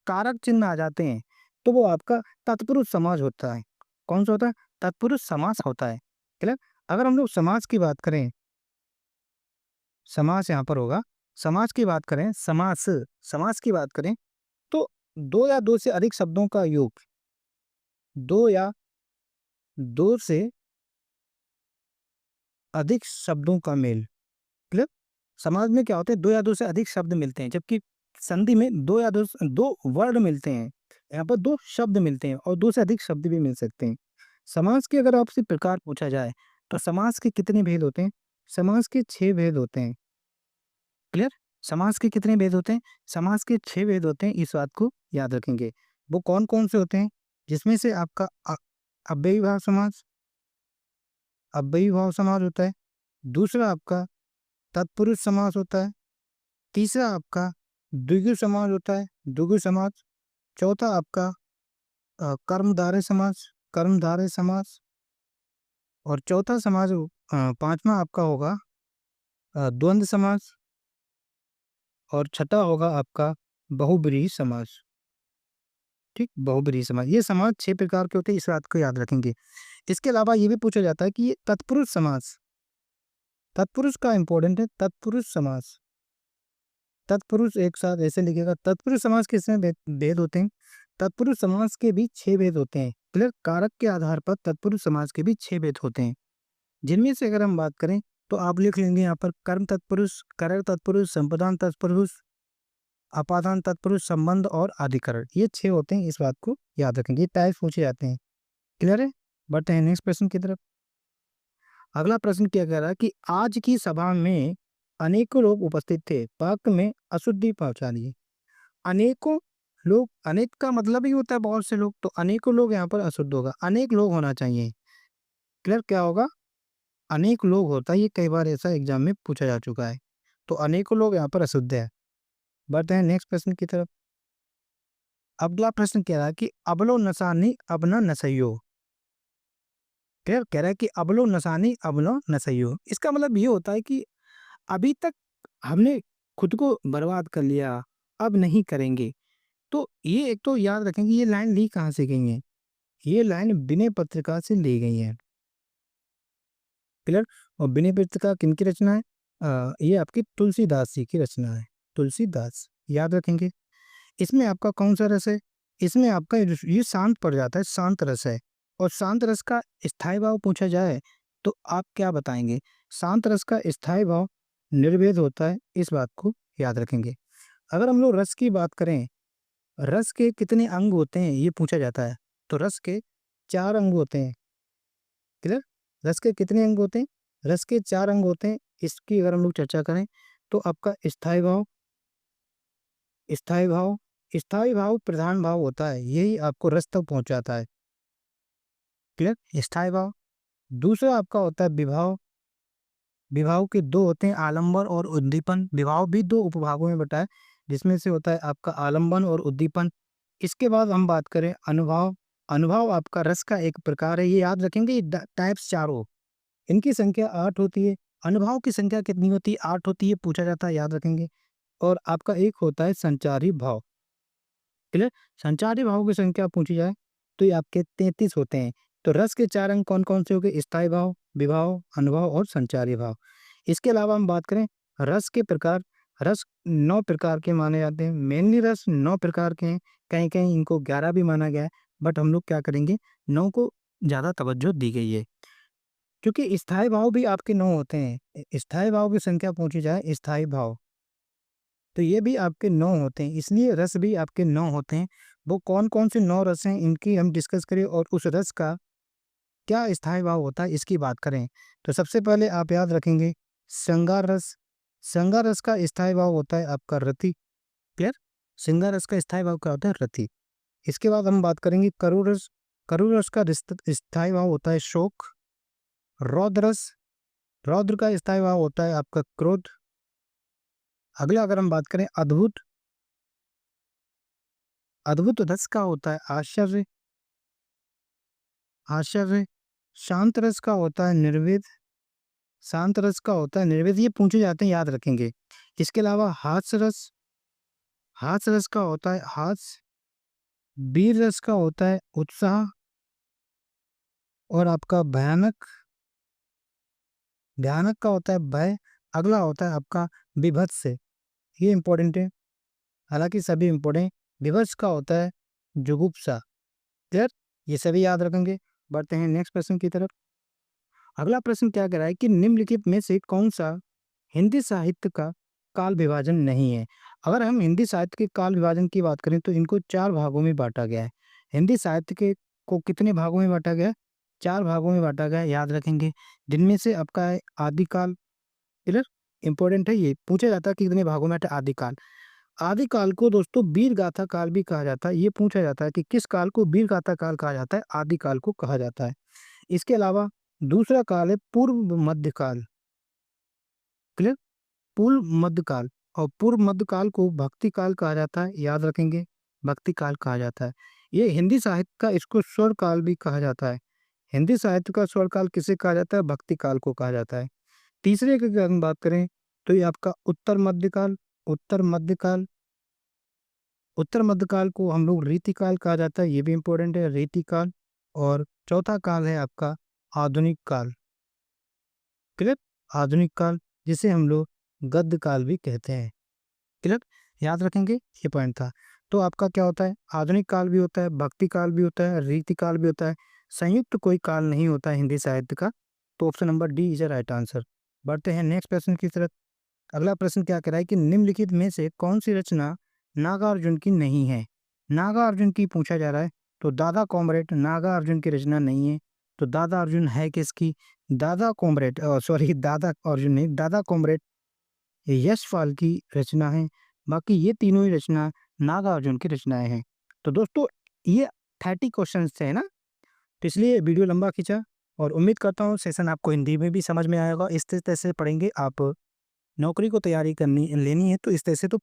कारक चिन्ह आ जाते हैं, तो वो आपका तत्पुरुष समास होता है। कौन सा होता है, तत्पुरुष समास होता है। क्लियर। अगर हम लोग समास की बात करें, समास यहाँ पर होगा, समास की बात करें, समास की बात करें तो दो या दो से अधिक शब्दों का योग, दो या दो से अधिक शब्दों का मेल। क्लियर। समाज में क्या होता है, दो या दो से अधिक शब्द मिलते हैं, जबकि संधि में दो वर्ड मिलते हैं, यहाँ पर दो शब्द मिलते हैं और दो से अधिक शब्द भी मिल सकते हैं। समास के अगर आपसे प्रकार पूछा जाए तो समास के कितने भेद होते हैं, समास के 6 भेद होते हैं। क्लियर। समास के कितने भेद होते हैं, समास के 6 भेद होते हैं, इस बात को याद रखेंगे। वो कौन कौन से होते हैं, जिसमें से आपका अव्ययीभाव समास, अव्ययीभाव समास होता है। दूसरा आपका तत्पुरुष समास होता है। तीसरा आपका द्विगु समास होता है, द्विगु समास। चौथा आपका कर्मधारय समास, कर्मधारय समास। और चौथा समास पांचवा आपका होगा द्वंद्व समास। और छठा होगा आपका बहुब्रीहि समास। ठीक, बहुब्रीहि समास। ये समास 6 प्रकार के होते हैं, इस बात को याद रखेंगे। इसके अलावा ये भी पूछा जाता है कि ये तत्पुरुष समास, तत्पुरुष का इंपॉर्टेंट है, तत्पुरुष समास। तत्पुरुष एक साथ ऐसे लिखेगा। तत्पुरुष समास के इसमें भेद होते हैं, तत्पुरुष समास के भी 6 भेद होते हैं। क्लियर। कारक के आधार पर तत्पुरुष समास के भी 6 भेद होते हैं, जिनमें से अगर हम बात करें तो आप लिख लेंगे यहाँ पर कर्म तत्पुरुष, करक तत्पुरुष, संप्रदान तत्पुरुष, अपादान तत्पुरुष, संबंध और अधिकरण। ये 6 होते हैं, इस बात को याद रखेंगे, टाइप पूछे जाते हैं। क्लियर है। बढ़ते हैं नेक्स्ट प्रश्न की तरफ। अगला प्रश्न क्या कह रहा है कि आज की सभा में अनेकों लोग उपस्थित थे, वाक्य में अशुद्धि पहुंचा दी। अनेकों लोग, अनेक का मतलब ही होता है बहुत से लोग, तो अनेकों लोग यहाँ पर अशुद्ध होगा, अनेक लोग होना चाहिए। क्लियर। क्या होगा, अनेक लोग होता है, ये कई बार ऐसा एग्जाम में पूछा जा चुका है, तो अनेकों लोग यहाँ पर अशुद्ध है। बढ़ते हैं नेक्स्ट प्रश्न की तरफ। अगला प्रश्न कह रहा है कि अबलो नसानी अबना नसैयो। क्लियर। कह रहा है कि अबलो नसानी अबलो नसैयो, इसका मतलब ये होता है कि अभी तक हमने खुद को बर्बाद कर लिया, अब नहीं करेंगे। तो ये एक तो याद रखेंगे, ये लाइन ली कहाँ से गई है, ये लाइन विनय पत्रिका से ली गई है। क्लियर। और विनय पत्रिका किनकी रचना है, ये आपकी तुलसीदास जी की रचना है, तुलसीदास, याद रखेंगे। इसमें आपका कौन सा रस है, इसमें आपका ये शांत पड़ जाता है, शांत रस है। और शांत रस का स्थायी भाव पूछा जाए तो आप क्या बताएंगे, शांत रस का स्थायी भाव निर्वेद होता है, इस बात को याद रखेंगे। अगर हम लोग रस की बात करें, रस के कितने अंग होते हैं ये पूछा जाता है, तो रस के 4 अंग होते हैं। क्लियर। रस के कितने अंग होते हैं, रस के 4 अंग होते हैं। इसकी अगर हम लोग चर्चा करें तो आपका स्थायी भाव, स्थायी भाव, स्थायी भाव प्रधान भाव होता है, यही आपको रस तक पहुंचाता है। क्लियर। स्थायी भाव। दूसरा आपका होता है विभाव। विभाव के 2 होते हैं, आलंबन और उद्दीपन। विभाव भी 2 उपभागों में बटा है, जिसमें से होता है आपका आलंबन और उद्दीपन। इसके बाद हम बात करें अनुभाव। अनुभाव आपका रस का एक प्रकार है, ये याद रखेंगे। ये टाइप्स 4 हो, इनकी संख्या 8 होती है। अनुभाव की संख्या कितनी होती है, 8 होती है, पूछा जाता है, याद रखेंगे। और आपका एक होता है संचारी भाव। क्लियर। संचारी भाव की संख्या पूछी जाए तो ये आपके 33 होते हैं। तो रस के 4 अंग कौन कौन से हो गए, स्थायी भाव, विभाव, अनुभव और संचारी भाव। इसके अलावा हम बात करें रस के प्रकार, रस 9 प्रकार के माने जाते हैं, मेनली रस 9 प्रकार के हैं, कहीं कहीं इनको 11 भी माना गया है, बट हम लोग क्या करेंगे, 9 को ज़्यादा तवज्जो दी गई है। क्योंकि स्थायी भाव भी आपके 9 होते हैं। स्थायी भाव की संख्या पूछी जाए, स्थायी भाव, तो ये भी आपके 9 होते हैं, इसलिए रस भी आपके 9 होते हैं। वो कौन-कौन से 9 रस हैं, इनकी हम डिस्कस करें और उस रस का क्या स्थायी भाव होता है, इसकी बात करें। तो सबसे पहले आप याद रखेंगे श्रृंगार रस। श्रृंगार रस का स्थायी भाव होता है आपका रति। क्लियर? श्रृंगार रस का स्थायी भाव क्या होता है? रति। इसके बाद हम बात करेंगे करुर रस। करुर रस का स्थायी भाव होता है शोक। रौद्र रस, रौद्र का स्थायी भाव होता है आपका क्रोध। अगला अगर हम बात करें अद्भुत, अद्भुत रस का होता है आश्चर्य। आश्चर्य। शांत रस का होता है निर्वेद। शांत रस का होता है निर्वेद, ये पूछे जाते हैं, याद रखेंगे। इसके अलावा हास्य रस, हास्य रस का होता है हास्य। वीर रस का होता है उत्साह। और आपका भयानक, भयानक का होता है भय। अगला होता है आपका विभत्स। ये इंपॉर्टेंट है, हालांकि सभी इंपॉर्टेंट। विभत्स का होता है जुगुप्सा। क्लियर? ये सभी याद रखेंगे। बढ़ते हैं नेक्स्ट प्रश्न की तरफ। अगला प्रश्न क्या कह रहा है कि निम्नलिखित में से कौन सा हिंदी साहित्य का काल विभाजन नहीं है? अगर हम हिंदी साहित्य के काल विभाजन की बात करें तो इनको 4 भागों में बांटा गया है। हिंदी साहित्य के को कितने भागों में बांटा गया है? 4 भागों में बांटा गया है, याद रखेंगे। जिनमें से आपका है आदिकाल। क्लियर? इंपॉर्टेंट है, ये पूछा जाता है कि कितने भागों में बांटा आदिकाल। आदिकाल को दोस्तों वीर गाथा काल भी कहा जाता है। ये पूछा जाता है कि किस काल को वीर गाथा काल कहा जाता है? आदिकाल को कहा जाता है। इसके अलावा दूसरा काल है पूर्व मध्यकाल। क्लियर? पूर्व मध्यकाल। और पूर्व मध्यकाल को भक्ति काल कहा जाता है, याद रखेंगे। भक्ति काल कहा जाता है। ये हिंदी साहित्य का, इसको स्वर काल भी कहा जाता है। हिंदी साहित्य का स्वर काल किसे कहा जाता है? भक्ति काल को कहा जाता है। तीसरे की अगर हम बात करें तो ये आपका उत्तर मध्यकाल। उत्तर मध्यकाल, उत्तर मध्यकाल को हम लोग रीतिकाल कहा जाता है, ये भी इंपॉर्टेंट है, रीतिकाल। और चौथा काल है आपका आधुनिक काल। क्लियर? आधुनिक काल, जिसे हम लोग गद्य काल भी कहते हैं। क्लियर? याद रखेंगे, ये पॉइंट था। तो आपका क्या होता है? आधुनिक काल भी होता है, भक्ति काल भी होता है, रीति काल भी होता है। संयुक्त कोई काल नहीं होता है हिंदी साहित्य का। तो option number D is a right answer. बढ़ते हैं नेक्स्ट प्रश्न की तरफ। अगला प्रश्न क्या कह रहा है कि निम्नलिखित में से कौन सी रचना नागार्जुन की नहीं है? नागार्जुन की पूछा जा रहा है। तो दादा कॉमरेड नागार्जुन की रचना नहीं है। तो दादा अर्जुन है किसकी? दादा कॉमरेड, सॉरी दादा अर्जुन नहीं, दादा कॉमरेड यशपाल की रचना है। बाकी ये तीनों ही रचना नागार्जुन की रचनाएं हैं। तो दोस्तों ये 30 क्वेश्चन थे ना, तो इसलिए वीडियो लंबा खींचा। और उम्मीद करता हूँ सेशन आपको हिंदी में भी समझ में आएगा। इस तरह से पढ़ेंगे आप, नौकरी को तैयारी करनी लेनी है तो इस तरह से तो